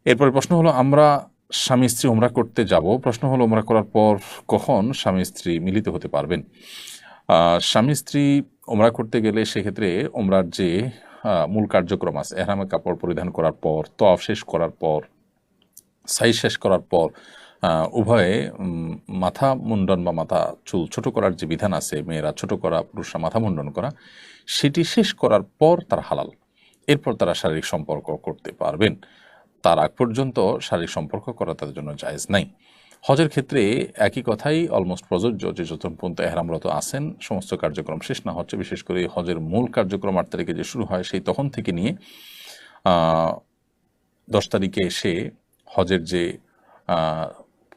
এরপরে প্রশ্ন হলো, আমরা স্বামী স্ত্রী ওমরা করতে যাব, প্রশ্ন হলো ওমরা করার পর কখন স্বামী স্ত্রী মিলিত হতে পারবেন? স্বামী স্ত্রী ওমরা করতে গেলে সেক্ষেত্রে ওমরার যে মূল কার্যক্রম আছে, এহরামের কাপড় পরিধান করার পর, তওয়াফ শেষ করার পর, সাই শেষ করার পর উভয়ে মাথা মুন্ডন বা মাথা চুল ছোট করার যে বিধান আছে, মেয়েরা ছোট করা, পুরুষরা মাথা মুন্ডন করা, সেটি শেষ করার পর তারা হালাল। এরপর তারা শারীরিক সম্পর্ক করতে পারবেন। তার আগ পর্যন্ত শারীরিক সম্পর্ক করা তাদের জন্য জায়েজ নাই। হজের ক্ষেত্রে একই কথাই অলমোস্ট প্রযোজ্য, যে যতক্ষণ পর্যন্ত এহরামরত আছেন সমস্ত কার্যক্রম শেষ না হচ্ছে, বিশেষ করে হজের মূল কার্যক্রম 8 তারিখে যে শুরু হয়, সেই তখন থেকে নিয়ে 10 তারিখে এসে হজের যে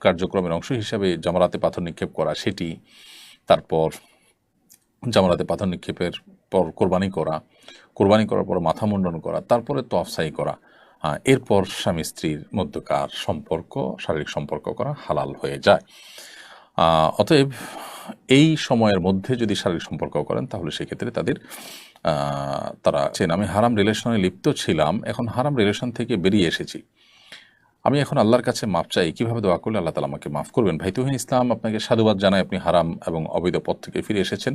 কার্যক্রমের অংশ হিসাবে জামারাতে পাথর নিক্ষেপ করা সেটি, তারপর জামারাতে পাথর নিক্ষেপের পর কোরবানি করার পর মাথা মুন্ডন করা, তারপরে তওয়াফ সাই করা, এরপর স্বামী স্ত্রীর মধ্যকার সম্পর্ক, শারীরিক সম্পর্ক করা হালাল হয়ে যায়। অতএব এই সময়ের মধ্যে যদি শারীরিক সম্পর্ক করেন তাহলে সেক্ষেত্রে তারা আমি হারাম রিলেশনে লিপ্ত ছিলাম, এখন হারাম রিলেশন থেকে বেরিয়ে এসেছি, আমি এখন আল্লাহর কাছে মাপ চাই, কিভাবে দোয়া করলে আল্লাহ তাআলা আমাকে মাফ করবেন? ভাই তুহিন ইসলাম, আপনাকে সাধুবাদ জানাই, আপনি হারাম এবং অবৈধ পথ থেকে ফিরে এসেছেন।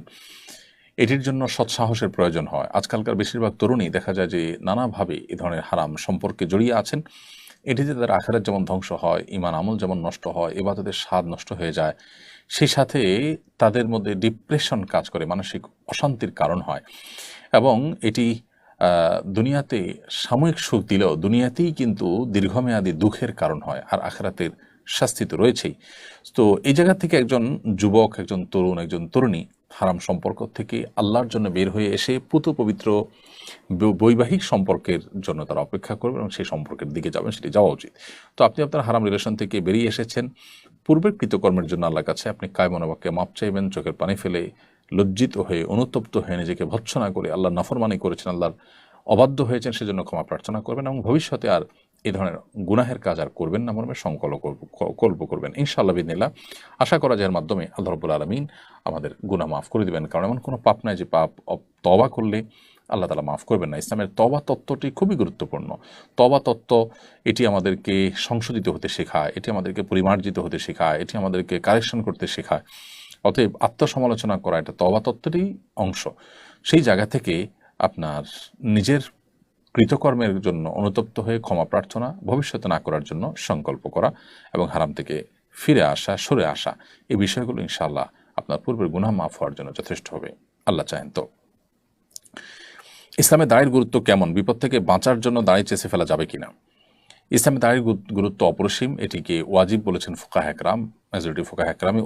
এটির জন্য সৎসাহসের প্রয়োজন হয়। আজকালকার বেশিরভাগ তরুণী দেখা যায় যে নানাভাবে এ ধরনের হারাম সম্পর্কে জড়িয়ে আছেন। এটিতে তাদের আখিরাত যেমন ধ্বংস হয়, ঈমান আমল যেমন নষ্ট হয়, ইবাদতের স্বাদ নষ্ট হয়ে যায়, সেই সাথে তাদের মধ্যে ডিপ্রেশন কাজ করে, মানসিক অশান্তির কারণ হয়, এবং এটি দুনিয়াতে সাময়িক সুখ দিলেও দুনিয়াতেই কিন্তু দীর্ঘমেয়াদী দুঃখের কারণ হয়, আর আখিরাতের শাস্তি তো রয়েছেই। তো এই জায়গা থেকে একজন যুবক, একজন তরুণ, একজন তরুণী হারাম সম্পর্ক থেকে আল্লাহর জন্য বের হয়ে এসে পুত পবিত্র বৈবাহিক সম্পর্কের জন্য তারা অপেক্ষা করবে এবং সেই সম্পর্কের দিকে যাবেন, সেটি যাওয়া উচিত। তো আপনি আপনার হারাম রিলেশন থেকে বেরিয়ে এসেছেন, পূর্বের কৃতকর্মের জন্য আল্লাহর কাছে আপনি কায়মনোবাক্যে মাপ চাইবেন, চোখের পানি ফেলে, লজ্জিত হয়ে, অনুতপ্ত হয়ে, নিজেকে ভৎসনা করে, আল্লাহর নাফরমানি করেছেন, আল্লাহর অবাধ্য হয়েছেন, সেজন্য ক্ষমা প্রার্থনা করবেন এবং ভবিষ্যতে আর এই ধরনের গুনাহের কাজ আর করবেন না, মর্মে সংকল্প করবেন ইনশাআল্লাহ বিদিনিল্লাহ। আশা করা যায় এর মাধ্যমে আল্লাহ রাব্বুল আলামিন আমাদের গুনাহ মাফ করে দিবেন, কারণ এমন কোনো পাপ নাই যে পাপ তওবা করলে আল্লাহ তাআলা মাফ করবেন না। ইসলামের তওবা তত্ত্বটি খুবই গুরুত্বপূর্ণ। তওবা তত্ত্ব এটি আমাদেরকে সংশোধিত হতে শেখায়, এটি আমাদেরকে পরিমার্জিত হতে শেখায়, এটি আমাদেরকে কারেকশন করতে শেখায়। অতএব আত্মসমালোচনা করা এটা তওবা তত্ত্বেরই অংশ। সেই জায়গা থেকে আপনার নিজের কৃতকর্মের জন্য অনুতপ্ত হয়ে ক্ষমা প্রার্থনা, ভবিষ্যতে না করার জন্য সংকল্প করা এবং হারাম থেকে ফিরে আসা, সরে আসা, এই বিষয়গুলো ইনশাআল্লাহ আপনার পূর্বের গুনাহ মাফ হওয়ার জন্য যথেষ্ট হবে, আল্লাহ চাহেন তো। ইসলামে দাড়ির গুরুত্ব কেমন? বিপদ থেকে বাঁচার জন্য দাড়ি চেঁচে ফেলা যাবে কিনা? ইসলামে দাড়ির গুরুত্ব অপরিসীম, এটিকে ওয়াজিব বলেছেন ফুকাহা একরাম, মেজরিটি ফুকাহা একরামই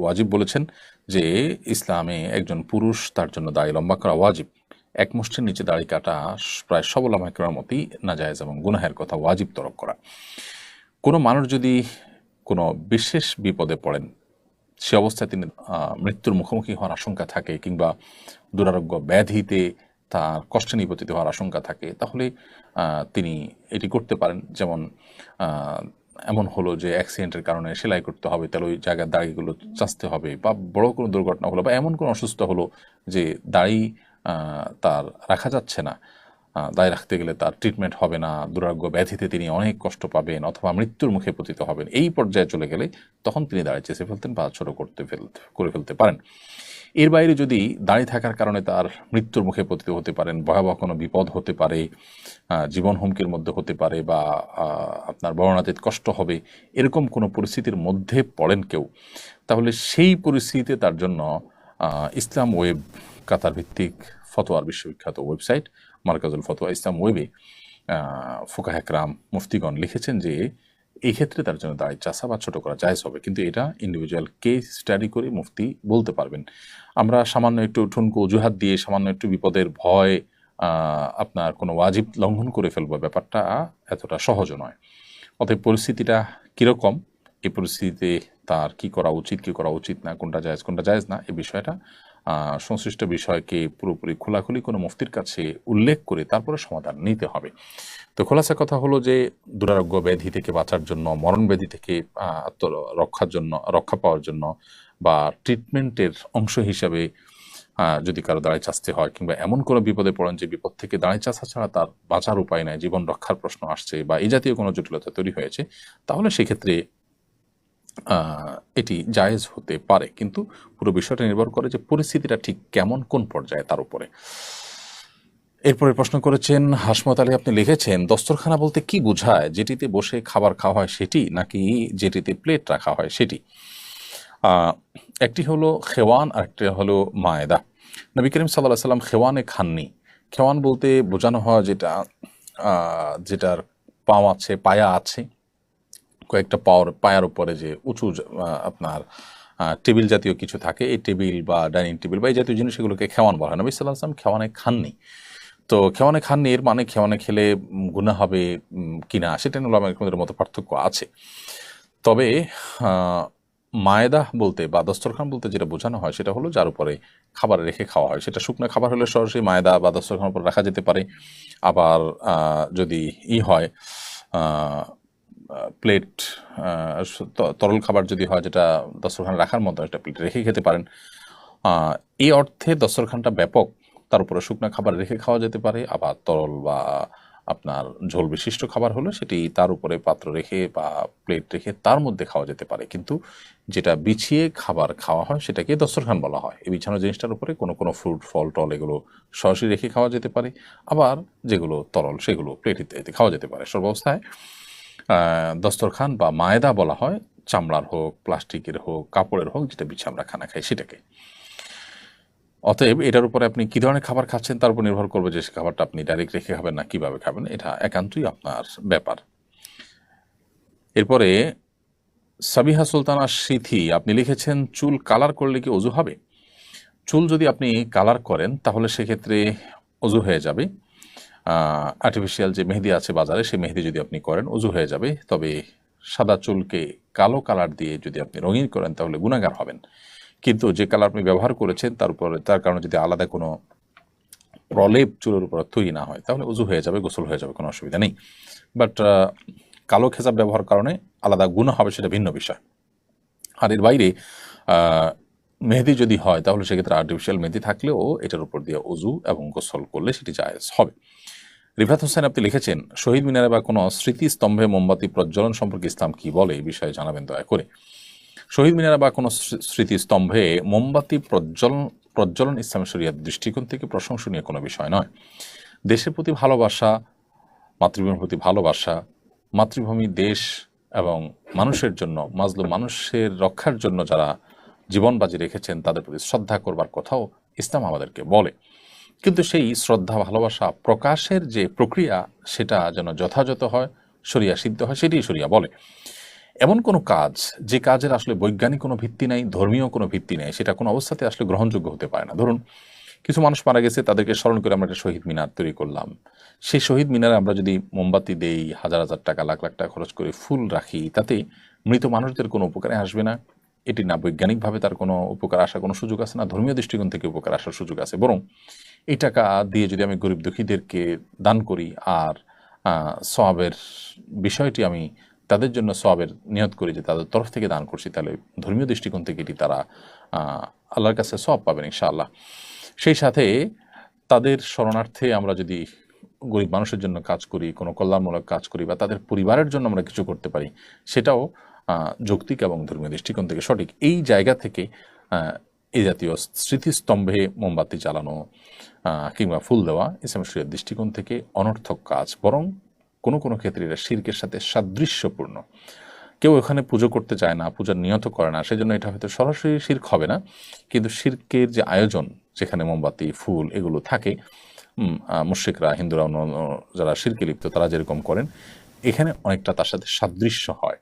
ওয়াজিব বলেছেন যে ইসলামে একজন পুরুষ, তার জন্য দাড়ি লম্বা করা ওয়াজিব। এক মুষ্টির নিচে দাড়ি কাটা প্রায় সব উলামা একরামের মতই নাজায়েজ এবং গুনাহের কথা ওয়াজিব তরক করা। কোনো মানুষ যদি কোনো বিশেষ বিপদে পড়েন, সে অবস্থায় তিনি মৃত্যুর মুখোমুখি হওয়ার আশঙ্কা থাকে, কিংবা দুরারোগ্য ব্যাধিতে তার কষ্টে নিপতিত হওয়ার আশঙ্কা থাকে, তাহলে তিনি এটি করতে পারেন। যেমন এমন হলো যে অ্যাক্সিডেন্টের কারণে সেলাই করতে হবে, তাহলে ওই জায়গার দাড়িগুলো চাঁচতে হবে, বা বড় কোনো দুর্ঘটনা হলো, বা এমন কোনো অসুস্থ হলো যে দাড়ি তার রাখা যাচ্ছে না, দায় রাখতে গেলে তার ট্রিটমেন্ট হবে না, দুরারোগ্য ব্যাধিতে তিনি অনেক কষ্ট পাবেন অথবা মৃত্যুর মুখে পতিত হবেন, এই পর্যায়ে চলে গেলে তখন তিনি দাড়ি চেঁচে ফেলতেন বা ছোট করে ফেলতে পারেন। এর বাইরে যদি দাঁড়িয়ে থাকার কারণে তার মৃত্যুর মুখে পতিত হতে পারেন, ভয়াবহ কোনো বিপদ হতে পারে, জীবন হুমকির মধ্যে হতে পারে, বা আপনার বর্ণাতীত কষ্ট হবে, এরকম কোনো পরিস্থিতির মধ্যে পড়েন কেউ, তাহলে সেই পরিস্থিতিতে তার জন্য ইসলাম ওয়েব, কাতার ভিত্তিক ফতোয়ার বিশ্ববিখ্যাত ওয়েবসাইট মার্কাজুল ফতোয়া ইসলাম ওয়েবে ফুকাহ একরাম, মুফতিগণ লিখেছেন যে এই ক্ষেত্রে তার জন্য দাড়ি চাষা বা ছোট করা জায়েজ হবে, কিন্তু এটা ইন্ডিভিজুয়াল কেস স্টাডি করে মুফতি বলতে পারবেন। আমরা সামান্য একটু ঠুনকো অজুহাত দিয়ে, সামান্য একটু বিপদের ভয় আপনার কোনো ওয়াজিব লঙ্ঘন করে ফেলবো, ব্যাপারটা এতটা সহজ নয়। অতএব পরিস্থিতিটা কীরকম, এই পরিস্থিতিতে তার কি করা উচিত, কি করা উচিত না, কোনটা জায়েজ না, এই বিষয়টা সংশ্লিষ্ট বিষয়কে পুরোপুরি খোলাখুলি কোনো মুফতির কাছে উল্লেখ করে তারপরে সমাধান নিতে হবে। তো খোলাসা কথা হলো যে দুরারোগ্য ব্যাধি থেকে বাঁচার জন্য, মরণ ব্যাধি থেকে রক্ষা পাওয়ার জন্য, বা ট্রিটমেন্টের অংশ হিসাবে যদি কারো দাঁড়ায় চাচতে হয়, কিংবা এমন কোনো বিপদে পড়েন যে বিপদ থেকে দাঁড়ায় চাচা ছাড়া তার বাঁচার উপায় নাই, জীবন রক্ষার প্রশ্ন আসছে বা এই জাতীয় কোনো জটিলতা তৈরি হয়েছে, তাহলে সেক্ষেত্রে এটি জায়েজ হতে পারে। কিন্তু পুরো বিষয়টা নির্ভর করে যে পরিস্থিতিটা ঠিক কেমন, কোন পর্যায়ে, তার উপরে। এরপরে প্রশ্ন করেছেন হাসমত আলী, আপনি লিখেছেন দস্তরখানা বলতে কি বোঝায়? যেটিতে বসে খাবার খাওয়া হয় সেটি, নাকি যেটিতে প্লেট রাখা হয় সেটি? একটি হলো খেওয়ান আর একটি হলো মায়েদা। নবী করিম সাল্লাল্লাহু আলাইহি সাল্লাম খেওয়ানে খাননি। খেওয়ান বলতে বোঝানো হয় যেটার পাও আছে, পায়া আছে, কয়েকটা পায়ার উপরে যে উঁচু আপনার টেবিল জাতীয় কিছু থাকে, এই টেবিল বা ডাইনিং টেবিল বা এই জাতীয় জিনিস, সেগুলোকে খেওয়ান বলা হয়। নবী সাল্লাল্লাহু আলাইহি সাল্লাম খেওয়ানে খাননি। তো খেওয়ানে খাননি এর মানে খেওয়ানে খেলে গুনাহ হবে কিনা, সেটা নিয়ে উলামায়ে মতো পার্থক্য আছে। তবে মায়েদা বলতে বা দস্তরখান বলতে যেটা বোঝানো হয় সেটা হলো যার উপরে খাবার রেখে খাওয়া হয়। সেটা শুকনো খাবার হলে সরাসরি মায়েদা বা দস্তরখানের উপর রাখা যেতে পারে। আবার যদি হয় প্লেট, তরল খাবার যদি হয় যেটা দস্তরখানে রাখার মতো, একটা প্লেট রেখে খেতে পারেন। এই অর্থে দস্তরখানটা ব্যাপক, তার উপরে শুকনো খাবার রেখে খাওয়া যেতে পারে। আবার তরল বা আপনার ঝোল বিশিষ্ট খাবার হলে সেটি তার উপরে পাত্র রেখে বা প্লেট রেখে তার মধ্যে খাওয়া যেতে পারে। কিন্তু যেটা বিছিয়ে খাবার খাওয়া হয় সেটাকে দস্তরখান বলা হয়। এই বিছানো জিনিসটার উপরে কোনো কোনো ফ্রুট, ফল টল এগুলো সরাসরি রেখে খাওয়া যেতে পারে। আবার যেগুলো তরল সেগুলো প্লেট ইত্যাদিতে খাওয়া যেতে পারে। সর্বাবস্থায় দস্তরখান বা মায়েদা বলা হয় চামড়ার হোক, প্লাস্টিকের হোক, কাপড়ের হোক, যেটা বিছিয়ে আমরা খানা খাই সেটাকে। অতএব এটার উপরে আপনি কী ধরনের খাবার খাচ্ছেন তার উপর নির্ভর করবে যে সে খাবারটা আপনি ডাইরেক্ট রেখে খাবেন না কীভাবে খাবেন, এটা একান্তই আপনার ব্যাপার। এরপরে সাবিহা সুলতানা সিথি, আপনি লিখেছেন চুল কালার করলে কি অজু হবে? চুল যদি আপনি কালার করেন তাহলে সেক্ষেত্রে অজু হয়ে যাবে। আর্টিফিশিয়াল যে মেহেদি আছে বাজারে, সেই মেহেদি যদি আপনি করেন অজু হয়ে যাবে। তবে সাদা চুলকে কালো কালার দিয়ে যদি আপনি রঙিন করেন তাহলে গুনাহগার হবেন। কিন্তু যে কালার আপনি ব্যবহার করেছেন তার কারণে যদি আলাদা কোনো প্রলেপ চুলের উপর তৈরি না হয় তাহলে অজু হয়ে যাবে, গোসল হয়ে যাবে, কোনো অসুবিধা নেই। বাট কালো খেজাব ব্যবহার কারণে আলাদা গুনাহ হবে, সেটা ভিন্ন বিষয়। আর এর বাইরে মেহেদি যদি হয় তাহলে সেক্ষেত্রে আর্টিফিশিয়াল মেহেদি থাকলেও এটার উপর দিয়ে অজু এবং গোসল করলে সেটি জায়েজ হবে। রিফাত হোসেন, আপনি লিখেছেন শহীদ মিনারে বা কোনো স্মৃতিস্তম্ভে মোমবাতি প্রজ্বলন সম্পর্কে ইসলাম কি বলে, এই বিষয়ে জানাবেন দয়া করে। শহীদ মিনারে বা কোনো স্মৃতিস্তম্ভে মোমবাতি প্রজ্বলন ইসলাম শরিয়াত দৃষ্টিকোণ থেকে প্রশংসনীয় কোনো বিষয় নয়। দেশের প্রতি ভালোবাসা, মাতৃভূমির প্রতি ভালোবাসা, মাতৃভূমি, দেশ এবং মানুষের জন্য, মাজলুম মানুষের রক্ষার জন্য যারা জীবন বাজি রেখেছেন তাদের প্রতি শ্রদ্ধা করবার কথাও ইসলাম আমাদেরকে বলে। কিন্তু সেই শ্রদ্ধা ভালোবাসা প্রকাশের যে প্রক্রিয়া সেটা যেন যথাযথ হয়, শরিয়া সিদ্ধ হয়, সেটাই শরিয়া বলে। এমন কোনো কাজ যে কাজের আসলে বৈজ্ঞানিক কোনো ভিত্তি নাই, ধর্মীয় কোনো ভিত্তি নেই, সেটা কোনো অবস্থাতে আসলে গ্রহণযোগ্য হতে পারে না। ধরুন কিছু মানুষ মারা গেছে, তাদেরকে স্মরণ করে আমরা একটা শহীদ মিনার তৈরি করলাম। সেই শহীদ মিনারে আমরা যদি মোমবাতি দেই, হাজার হাজার টাকা, লাখ লাখ টাকা খরচ করে ফুল রাখি, তাতে মৃত মানুষদের কোনো উপকারে আসবে না। এটি না বৈজ্ঞানিকভাবে তার কোনো উপকার আসার কোনো সুযোগ আছে, না ধর্মীয় দৃষ্টিকোণ থেকে উপকার আসার সুযোগ আছে। বরং এই টাকা দিয়ে যদি আমি গরিব দুঃখীদেরকে দান করি আর সওয়াবের বিষয়টি আমি তাদের জন্য সওয়াবের নিয়ত করি যে তাদের তরফ থেকে দান করছি, তাহলে ধর্মীয় দৃষ্টিকোণ থেকে এটি তারা আল্লাহর কাছে সওয়াব পাবেন ইনশাআল্লাহ। সেই সাথে তাদের শরণার্থে আমরা যদি গরিব মানুষের জন্য কাজ করি, কোনো কল্যাণমূলক কাজ করি বা তাদের পরিবারের জন্য আমরা কিছু করতে পারি, সেটাও যৌক্তিক এবং ধর্মীয় দৃষ্টিকোণ থেকে সঠিক। এই জায়গা থেকে এই জাতীয় স্মৃতিস্তম্ভে মোমবাতি জ্বালানো কিংবা ফুল দেওয়া ইসলাম শরিয়ার দৃষ্টিকোণ থেকে অনর্থক কাজ, বরং কোনো কোনো ক্ষেত্রে এটা শিরকের সাথে সাদৃশ্যপূর্ণ। কেউ এখানে পুজো করতে চায় না, পূজার নিয়ত করে না, সেজন্য এটা হয়তো সরাসরি শিরক হবে না, কিন্তু শিরকের যে আয়োজন, যেখানে মোমবাতি, ফুল এগুলো থাকে, মুশরিকরা, হিন্দুরা, অন্য যারা শিরকে লিপ্ত তারা যেরকম করেন, এখানে অনেকটা তার সাথে সাদৃশ্য হয়।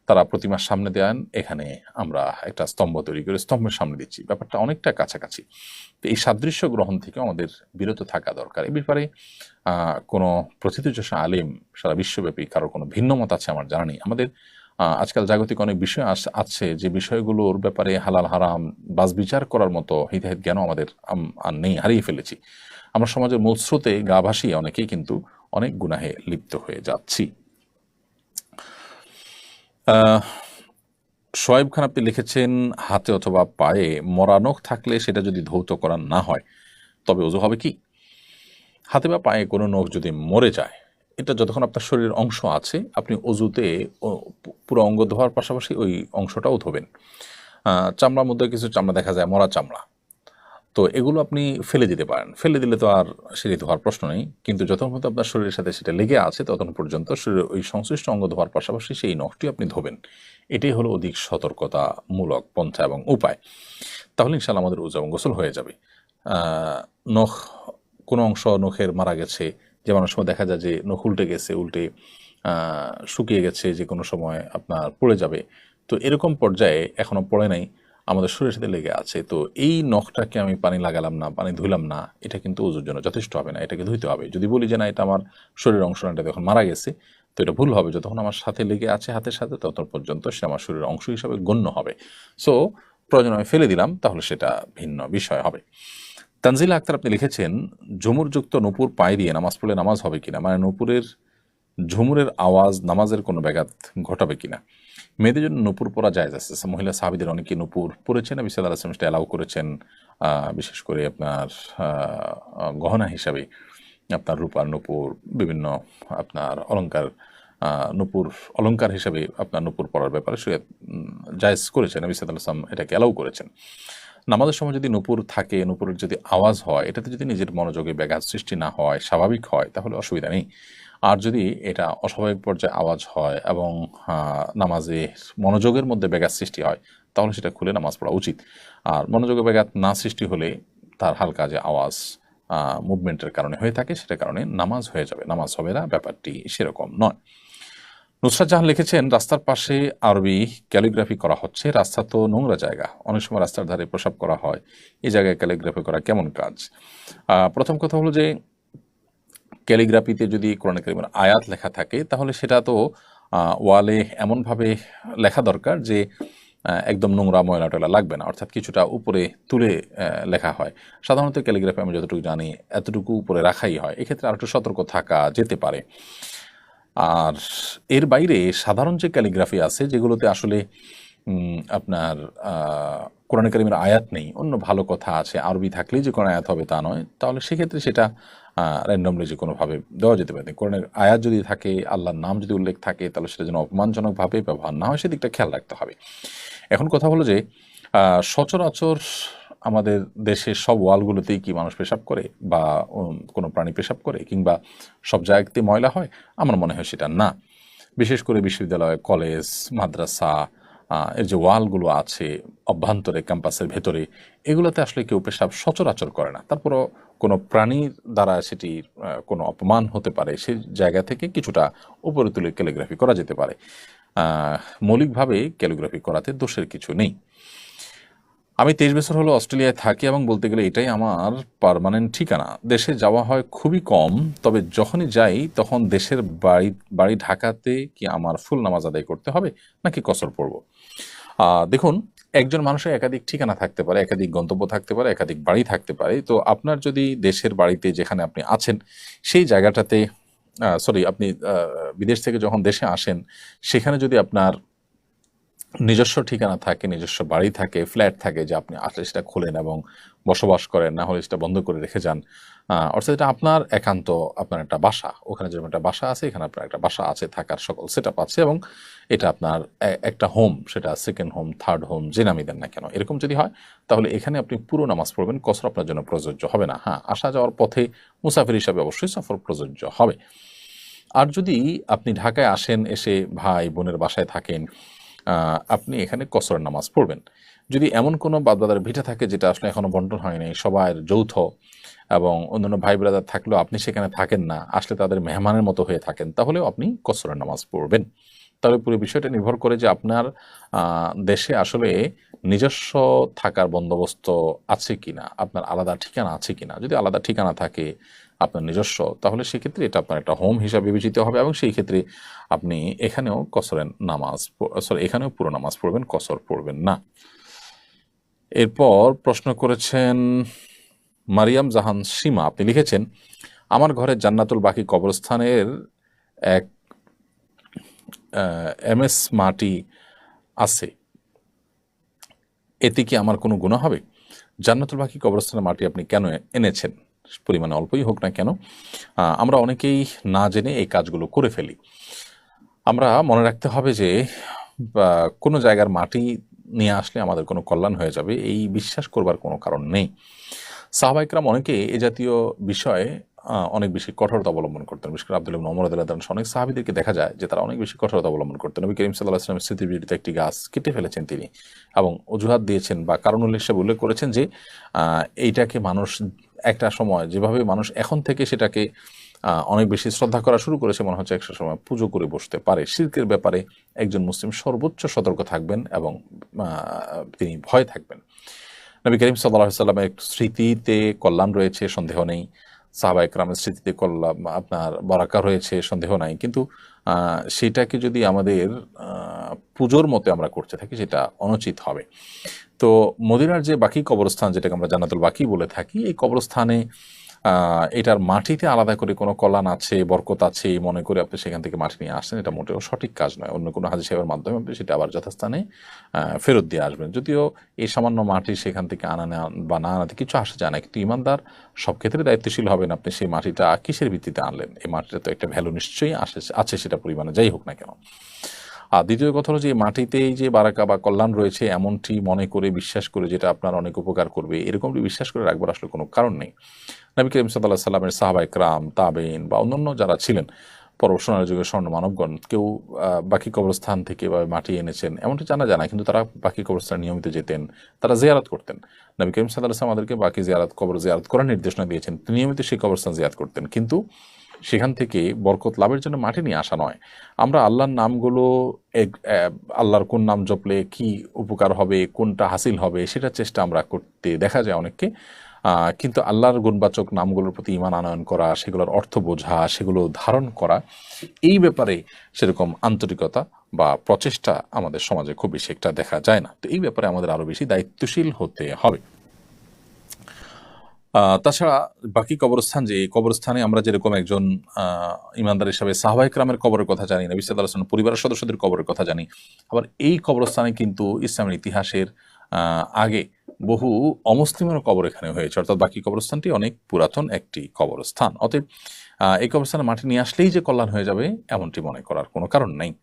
তারা প্রতিমার সামনে দেন, এখানে আমরা একটা স্তম্ভ তৈরি করে স্তম্ভের সামনে দিচ্ছি, ব্যাপারটা অনেকটা কাছাকাছি। তো এই সাদৃশ্য গ্রহণ থেকে আমাদের বিরত থাকা দরকার। এই ব্যাপারে কোনো প্রথিতযশা আলেম সারা বিশ্বব্যাপী কারো কোনো ভিন্ন মত আছে আমার জানা নেই। আমাদের আজকাল জাগতিক অনেক বিষয় আছে যে বিষয়গুলোর ব্যাপারে হালাল হারাম বাজ বিচার করার মতো হিতাহিত জ্ঞানও আমাদের আর নেই, হারিয়ে ফেলেছি। আমরা সমাজের মূল স্রোতে গা ভাসিয়ে অনেকেই কিন্তু অনেক গুনাহে লিপ্ত হয়ে যাচ্ছি। সোয়েব খান আপনি লিখেছেন, হাতে অথবা পায়ে মরা নখ থাকলে সেটা যদি ধৌত করা না হয় তবে ওযু হবে কি? হাতে বা পায়ে কোনো নখ যদি মরে যায়, এটা যতক্ষণ আপনার শরীরের অংশ আছে, আপনি অজুতে পুরো অঙ্গ ধোয়ার পাশাপাশি ওই অংশটাও ধোবেন। চামড়ার মধ্যে কিছু চামড়া দেখা যায়, মরা চামড়া, তো এগুলো আপনি ফেলে দিতে পারেন। ফেলে দিলে তো আর সেটি ধোয়ার প্রশ্ন নেই। কিন্তু যতক্ষণ পর্যন্ত আপনার শরীরের সাথে সেটা লেগে আছে, ততক্ষণ পর্যন্ত শরীরের ওই সংশ্লিষ্ট অঙ্গ ধোয়ার পাশাপাশি সেই নখটি আপনি ধোবেন। এটাই হলো অধিক সতর্কতামূলক পন্থা এবং উপায়। তাহলে ইনশাআল্লাহ আমাদের ওযু এবং গোসল হয়ে যাবে। নখ, কোনো অংশ নখের মারা গেছে, যেমন অনেক সময় দেখা যায় যে নখ উল্টে গেছে, উল্টে শুকিয়ে গেছে, যে কোনো সময় আপনার পড়ে যাবে। তো এরকম পর্যায়ে এখনও পড়ে নাই, আমাদের শরীরের সাথে লেগে আছে, তো এই নখটাকে আমি পানি লাগালাম না, পানি ধুইলাম না, এটা কিন্তু ওযুর জন্য যথেষ্ট হবে না, এটাকে ধুইতে হবে। যদি বলি যে না এটা আমার শরীরের অংশ না, এটা যখন মারা গেছে, তো এটা ভুল হবে। যতক্ষণ আমার সাথে লেগে আছে হাতের সাথে, ততক্ষণ পর্যন্ত সে আমার শরীরের অংশ হিসাবে গণ্য হবে। সো প্রয়োজন আমি ফেলে দিলাম, তাহলে সেটা ভিন্ন বিষয় হবে। তানজিলা আক্তার আপনি লিখেছেন, ঝুমুরযুক্ত নূপুর পায়ে দিয়ে নামাজ পড়লে নামাজ হবে কিনা, মানে নূপুরের ঝুমুরের আওয়াজ নামাজের কোনো ব্যাঘাত ঘটাবে কিনা। মেয়েদের জন্য নূপুর পরা জায়েজ আছে। মহিলা সাহাবীদের অনেকে নূপুর পরেছেন, নবী সাল্লাল্লাহু আলাইহি ওয়াসাল্লাম সেটা অ্যালাউ করেছেন। বিশেষ করে আপনার গহনা হিসাবে আপনার রূপার নূপুর, বিভিন্ন আপনার অলংকার, নূপুর অলংকার হিসাবে আপনার নূপুর পরার ব্যাপারে সে জায়েজ করেছেন, নবী সাল্লাল্লাহু আলাইহি ওয়াসাল্লাম এটাকে অ্যালাউ করেছেন। নামাজের সময় যদি নূপুর থাকে, নূপুরের যদি আওয়াজ হয়, এটাতে যদি নিজের মনোযোগে ব্যাঘাত সৃষ্টি না হয়, স্বাভাবিক হয়, তাহলে অসুবিধা নেই। আর যদি এটা অস্বাভাবিক পর্যায়ে আওয়াজ হয় এবং নামাজে মনোযোগের মধ্যে ব্যাঘাত সৃষ্টি হয়, তাহলে সেটা খুলে নামাজ পড়া উচিত। আর মনোযোগে ব্যাঘাত না সৃষ্টি হলে, তার হালকা যে আওয়াজ মুভমেন্টের কারণে হয়ে থাকে, সেটার কারণে নামাজ হয়ে যাবে, নামাজ হবে না, ব্যাপারটি সেরকম নয়। নুসরাত জাহান লিখেছেন, রাস্তার পাশে আরবি ক্যালিগ্রাফি করা হচ্ছে। রাস্তা তো নোংরা জায়গা, অনেক সময় রাস্তার ধারে প্রসাব করা হয়, এই জায়গায় ক্যালিগ্রাফি করা কেমন কাজ? প্রথম কথা হলো যে ক্যালিগ্রাফিতে যদি কোরআন কারীমের আয়াত লেখা থাকে, তাহলে সেটা তো ওয়ালে এমনভাবে লেখা দরকার যে একদম নোংরা ময়লা টয়লা লাগবে না, অর্থাৎ কিছুটা উপরে তুলে লেখা হয়। সাধারণত ক্যালিগ্রাফি আমি যতটুকু জানি এতটুকু উপরে রাখাই হয়, এক্ষেত্রে আর একটু সতর্ক থাকা যেতে পারে। আর এর বাইরে সাধারণ যে ক্যালিগ্রাফি আছে, যেগুলোতে আসলে আপনার কোরআন কারীমের আয়াত নেই, অন্য ভালো কথা আছে, আরবি থাকলেই যে কোনো আয়াত হবে তা নয়, তাহলে সেক্ষেত্রে সেটা র্যান্ডমলি যে কোনোভাবে দেওয়া যেতে পারে। কোরআনের আয়াত যদি থাকে, আল্লাহর নাম যদি উল্লেখ থাকে, তাহলে সেটা যেন অপমানজনকভাবে ব্যবহার না হয়, সেদিকটা খেয়াল রাখতে হবে। এখন কথা হলো যে সচরাচর আমাদের দেশের সব ওয়ালগুলোতেই কি মানুষ পেশাব করে, বা কোনো প্রাণী পেশাব করে, কিংবা সব জায়গাতে ময়লা হয়? আমার মনে হয় সেটা না। বিশেষ করে বিশ্ববিদ্যালয়, কলেজ, মাদ্রাসা, এর যে ওয়ালগুলো আছে অভ্যন্তরে, ক্যাম্পাসের ভেতরে, এগুলোতে আসলে কেউ পেশাব সচরাচর করে না। তারপরও কোনো প্রাণীর দ্বারা সেটির কোনো অপমান হতে পারে, সেই জায়গা থেকে কিছুটা উপরে তুলে ক্যালিগ্রাফি করা যেতে পারে। মৌলিকভাবে ক্যালিগ্রাফি করাতে দোষের কিছু নেই। আমি 23 বছর হলো অস্ট্রেলিয়ায় থাকি এবং বলতে গেলে এটাই আমার পার্মানেন্ট ঠিকানা। দেশে যাওয়া হয় খুবই কম, তবে যখনই যাই তখন দেশের বাড়ি ঢাকাতে কি আমার ফুল নামাজ আদায় করতে হবে, নাকি কসর পড়ব? দেখুন, একজন মানুষের একাধিক ঠিকানা থাকতে পারে, একাধিক গন্তব্য থাকতে পারে, একাধিক বাড়ি থাকতে পারে। তো আপনার যদি দেশের বাড়িতে যেখানে আপনি আছেন সেই জায়গাটাতে, সরি, আপনি বিদেশ থেকে যখন দেশে আসেন, সেখানে যদি আপনার নিজস্ব ঠিকানা থাকে, নিজস্ব বাড়ি থাকে, ফ্ল্যাট থাকে, যে আপনি আসলে সেটা খোলেন এবং বসবাস করেন, না হলে সেটা বন্ধ করে রেখে যান। অর্থাৎ এটা আপনার একান্ত, আপনার একটা বাসা, ওখানে যেরকম একটা বাসা আছে, এখানে আপনার একটা বাসা আছে, থাকার সকল সেটআপ আছে, এবং এটা আপনার একটা হোম, সেটা সেকেন্ড হোম, থার্ড হোম, যে নামই দেন না কেন, এরকম যদি হয়, তাহলে এখানে আপনি পুরো নামাজ পড়বেন, কসর আপনার জন্য প্রযোজ্য হবে না। হ্যাঁ, আসা যাওয়ার পথে মুসাফির হিসাবে অবশ্যই সফর প্রযোজ্য হবে। আর যদি আপনি ঢাকায় আসেন, এসে ভাই বোনের বাসায় থাকেন, আপনি এখানে কসরের নামাজ পড়বেন। যদি এমন কোনো বাদবাদার ভিটা থাকে যেটা আসলে এখনও বন্টন হয়নি, সবার যৌথ, এবং অন্যান্য ভাই ব্রাদার থাকলেও আপনি সেখানে থাকেন না, আসলে তাদের মেহমানের মতো হয়ে থাকেন, তাহলেও আপনি কসরের নামাজ পড়বেন। তবে পুরো বিষয়টা নির্ভর করে যে আপনার দেশে আসলে নিজস্ব থাকার বন্দোবস্ত আছে কিনা, আপনার আলাদা ঠিকানা আছে কিনা। যদি আলাদা ঠিকানা থাকে, আপনার নিজস্ব, তাহলে সেক্ষেত্রে এটা আপনার একটা হোম হিসাবে বিবেচিত হবে, এবং সেই ক্ষেত্রে আপনি এখানেও কসরের নামাজ, সরি, এখানেও পুরো নামাজ পড়বেন, কসর পড়বেন না। এরপর প্রশ্ন করেছেন মারিয়াম জাহান সীমা, আপনি লিখেছেন, আমার ঘরে জান্নাতুল বাকি কবরস্থানের এক MS মাটি আছে, এতে কি আমার কোনো গুনাহ হবে? জান্নাতুল বাকি কবরস্থানের মাটি আপনি কেন এনেছেন? পরিমাণে অল্পই হোক না কেন? আমরা অনেকেই না জেনে এই কাজগুলো করে ফেলি। আমরা মনে রাখতে হবে যে কোনো জায়গার মাটি নিয়ে আসলে আমাদের কোনো কল্যাণ হয়ে যাবে, এই বিশ্বাস করবার কোনো কারণ নেই। সাহাবা ইকরাম অনেকে এ জাতীয় বিষয়ে অনেক বেশি কঠোরতা অবলম্বন করতেন। বিশেষ করে আব্দুল্লাহ ইবনে ওমর রাদিয়াল্লাহু তাআলা অনেক সাহাবীদেরকে দেখা যায় যে তারা অনেক বেশি কঠোরতা অবলম্বন করতেন। নবী করিম সাল্লাল্লাহু আলাইহি ওয়াসাল্লামের স্মৃতিবিজড়িত একটি গাছ কেটে ফেলেছেন তিনি এবং অজুহাত দিয়েছেন বা কারণ হিসেবে উল্লেখ করেছেন যে এইটাকে মানুষ একটা সময় যেভাবে মানুষ এখন থেকে সেটাকে অনেক বেশি শ্রদ্ধা করা শুরু করেছে, মনে হচ্ছে একটা সময় পুজো করে বসতে পারে। শিরকের ব্যাপারে একজন মুসলিম সর্বোচ্চ সতর্ক থাকবেন এবং তিনি ভয় থাকবেন। নবী করিম সাল্লাল্লাহু আলাইহি সাল্লামের স্মৃতিতে কল্যাণ রয়েছে, সন্দেহ নেই। সাহাবা ইকরামের স্মৃতিতে কল্যাণ আপনার বরাকা রয়েছে, সন্দেহ নাই। কিন্তু সেটাকে যদি আমাদের পুজোর মতে আমরা করতে থাকি, সেটা অনুচিত হবে। তো মদিনার যে বাকি কবরস্থান, যেটাকে আমরা জান্নাতুল বাকি বলে থাকি, এই কবরস্থানে এটার মাটিতে আলাদা করে কোনো কল্যাণ আছে, বরকত আছে এই মনে করে আপনি সেখান থেকে মাটি নিয়ে আসছেন, এটা মোটেও সঠিক কাজ নয়। অন্য কোনো হাজী সাহেবের মাধ্যমে আপনি সেটা আবার যথাস্থানে ফেরত দিয়ে আসবেন। যদিও এই সামান্য মাটি সেখান থেকে আনা নেওয়া বা না আনাতে কিছু আসে যায় না, কিন্তু ইমানদার সব ক্ষেত্রে দায়িত্বশীল হবেন। আপনি সেই মাটিটা কিসের ভিত্তিতে আনলেন? এই মাটিটা তো একটা ভ্যালু নিশ্চয়ই আছে, সেটা পরিমাণে যাই হোক না কেন। আর দ্বিতীয় কথা হলো যে মাটিতেই যে বারাকা বা কল্যাণ রয়েছে এমনটি মনে করে বিশ্বাস করে যেটা আপনার অনেক উপকার করবে, এরকমটি বিশ্বাস করে রাখবার আসলে কোনো কারণ নেই। নবী করিম সাল্লাল্লাহু আলাইহি সাল্লামের সাহাবা ইকরাম, তাবেঈন বা অন্যান্য যারা ছিলেন পরবর্তী যুগের স্বর্ণ মানবগণ, কেউ বাকি কবরস্থান থেকে বা মাটি এনেছেন এমনটি জানা যায় না, কিন্তু তারা বাকি কবরস্থানে নিয়মিত যেতেন, তারা জিয়ারত করতেন। নবী করিম সাল্লাল্লাহু আলাইহি সাল্লাম আমাদেরকে বাকি কবর জিয়ারত করার নির্দেশনা দিয়েছেন, নিয়মিত সেই কবরস্থান জিয়ারত করতেন, কিন্তু সেখান থেকে বরকত লাভের জন্য মাটি নিয়ে আসা নয়। আমরা আল্লাহর নামগুলো আল্লাহর কোন নাম জপলে কি উপকার হবে, কোনটা হাসিল হবে, সেটার চেষ্টা আমরা করতে দেখা যায় অনেককে। কিন্তু আল্লাহর গুণবাচক নামগুলোর প্রতি ঈমান আনয়ন করা, সেগুলোর অর্থ বোঝা, সেগুলো ধারণ করা, এই ব্যাপারে সেরকম আন্তরিকতা বা প্রচেষ্টা আমাদের সমাজে খুব বেশি একটা দেখা যায় না। তো এই ব্যাপারে আমাদের আরও বেশি দায়িত্বশীল হতে হবে। তাছাড়া বাকি কবরস্থান, যে কবরস্থানে আমরা যেরকম একজন ইমানদার হিসাবে সাহাবা ইকরামের কবরের কথা জানি, নবী সাল্লাল্লাহু আলাইহি ওয়াসাল্লাম পরিবারের সদস্যদের কবরের কথা জানি, আবার এই কবরস্থানে কিন্তু ইসলামের ইতিহাসের আগে বহু অমুসলিমের কবর এখানে হয়েছে, অর্থাৎ বাকি কবরস্থানটি অনেক পুরাতন একটি কবরস্থান। অতএব এই কবরস্থানে মাটি নিয়ে আসলেই যে কল্যাণ হয়ে যাবে এমনটি মনে করার কোনো কারণ নেই।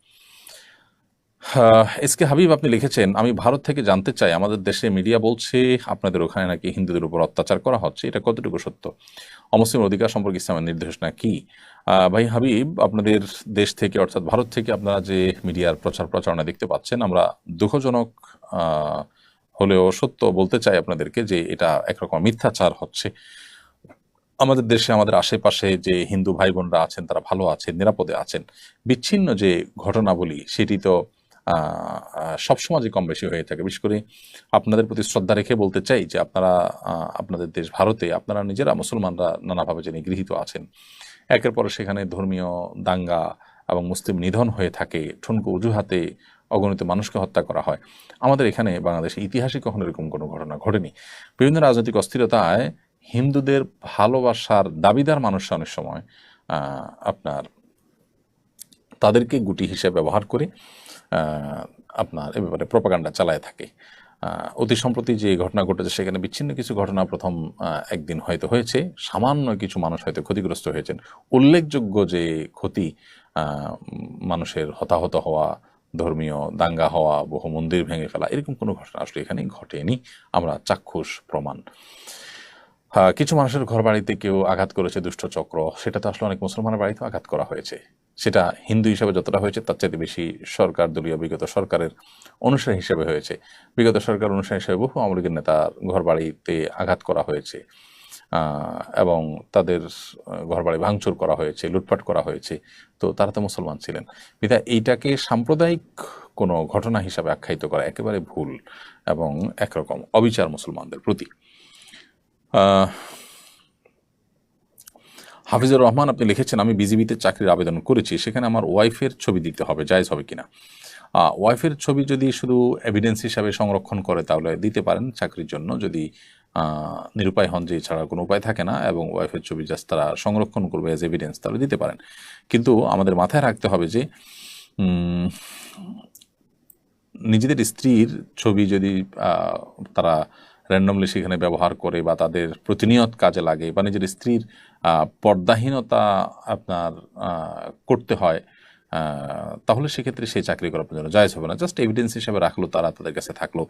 এসকে হাবিব আপনি লিখেছেন, আমি ভারত থেকে জানতে চাই, আমাদের দেশে মিডিয়া বলছে আপনাদের ওখানে নাকি হিন্দুদের উপর অত্যাচার করা হচ্ছে, এটা কতটুকু সত্য? অমুসলিম অধিকার সম্পর্কে ইসলামের নির্দেশনা কি? ভাই হাবিব, আপনাদের দেশ থেকে অর্থাৎ ভারত থেকে আপনারা যে মিডিয়ার প্রচার প্রচারণা দেখতে পাচ্ছেন, আমরা দুঃখজনক হলেও সত্য বলতে চাই আপনাদেরকে যে এটা একরকম মিথ্যাচার হচ্ছে। আমাদের দেশে আমাদের আশেপাশে যে হিন্দু ভাই বোনরা আছেন তারা ভালো আছেন, নিরাপদে আছেন। বিচ্ছিন্ন যে ঘটনাবলী সেটি তো সব সমাজে কম বেশি হয়ে থাকে। বিশেষ করে আপনাদের প্রতি শ্রদ্ধা রেখে বলতে চাই যে আপনারা আপনাদের দেশ ভারতে আপনারা নিজেরা মুসলমানরা নানাভাবে যে নিগৃহীত আছেন, একের পর সেখানে ধর্মীয় দাঙ্গা এবং মুসলিম নিধন হয়ে থাকে, ঠুনকো অজুহাতে অগণিত মানুষকে হত্যা করা হয়। আমাদের এখানে বাংলাদেশে ইতিহাসে কখনো এরকম কোনো ঘটনা ঘটেনি। বিভিন্ন রাজনৈতিক অস্থিরতায় হিন্দুদের ভালোবাসার দাবিদার মানুষরা অনেক সময় আপনার তাদেরকে গুটি হিসেবে ব্যবহার করে আপনার এ ব্যাপারে প্রপাগান্ডা চালায় থাকে। অতি সম্প্রতি যে ঘটনা ঘটেছে সেখানে বিচ্ছিন্ন কিছু ঘটনা প্রথম একদিন হয়তো হয়েছে, সামান্য কিছু মানুষ হয়তো ক্ষতিগ্রস্ত হয়েছেন। উল্লেখযোগ্য যে ক্ষতি, মানুষের হতাহত হওয়া, ধর্মীয় দাঙ্গা হওয়া, বহু মন্দির ভেঙে ফেলা, এরকম কোনো ঘটনা আসলে এখানে ঘটেনি, আমরা চাক্ষুষ প্রমাণ। কিছু মানুষের ঘর বাড়িতে কেউ আঘাত করেছে দুষ্ট চক্র, সেটা তো আসলে অনেক মুসলমানের বাড়িতেও আঘাত করা হয়েছে। সেটা হিন্দু হিসাবে যতটা হয়েছে তার চাইতে বেশি সরকার দলীয় বিগত সরকারের অনুসারী হিসেবে হয়েছে। বিগত সরকার অনুসারী হিসেবে বহু আওয়ামী লীগের নেতার ঘর বাড়িতে আঘাত করা হয়েছে এবং তাদের ঘরবাড়ি ভাঙচুর করা হয়েছে, লুটপাট করা হয়েছে। তো তারা তো মুসলমান ছিলেন, বিধায় এইটাকে সাম্প্রদায়িক কোনো ঘটনা হিসাবে আখ্যায়িত করা একেবারে ভুল এবং একরকম অবিচার মুসলমানদের প্রতি। হাফিজুর রহমান আপনি লিখেছেন, আমি বিজিবিতে চাকরির আবেদন করেছি, সেখানে আমার ওয়াইফের ছবি দিতে হবে, জায়েজ হবে কিনা? ওয়াইফের ছবি যদি শুধু এভিডেন্স হিসাবে সংরক্ষণ করে তাহলে দিতে পারেন চাকরির জন্য, যদি নিরুপায় হন যে ছাড়া কোনো উপায় থাকে না এবং ওয়াইফের ছবি জাস্ট তারা সংরক্ষণ করবে অ্যাজ এভিডেন্স, তাহলে দিতে পারেন। কিন্তু আমাদের মাথায় রাখতে হবে যে নিজেদের স্ত্রীর ছবি যদি তারা র্যান্ডমলি সেখানে ব্যবহার করে বা তাদের প্রতিনিয়ত কাজে লাগে বা নিজের স্ত্রীর পর্দাহীনতা আপনার করতে হয়, তাহলে সেক্ষেত্রে সেই চাকরি করার জন্য জায়েজ হবে না। জাস্ট এভিডেন্স হিসাবে রাখলো, তারা তাদের কাছে থাকলো,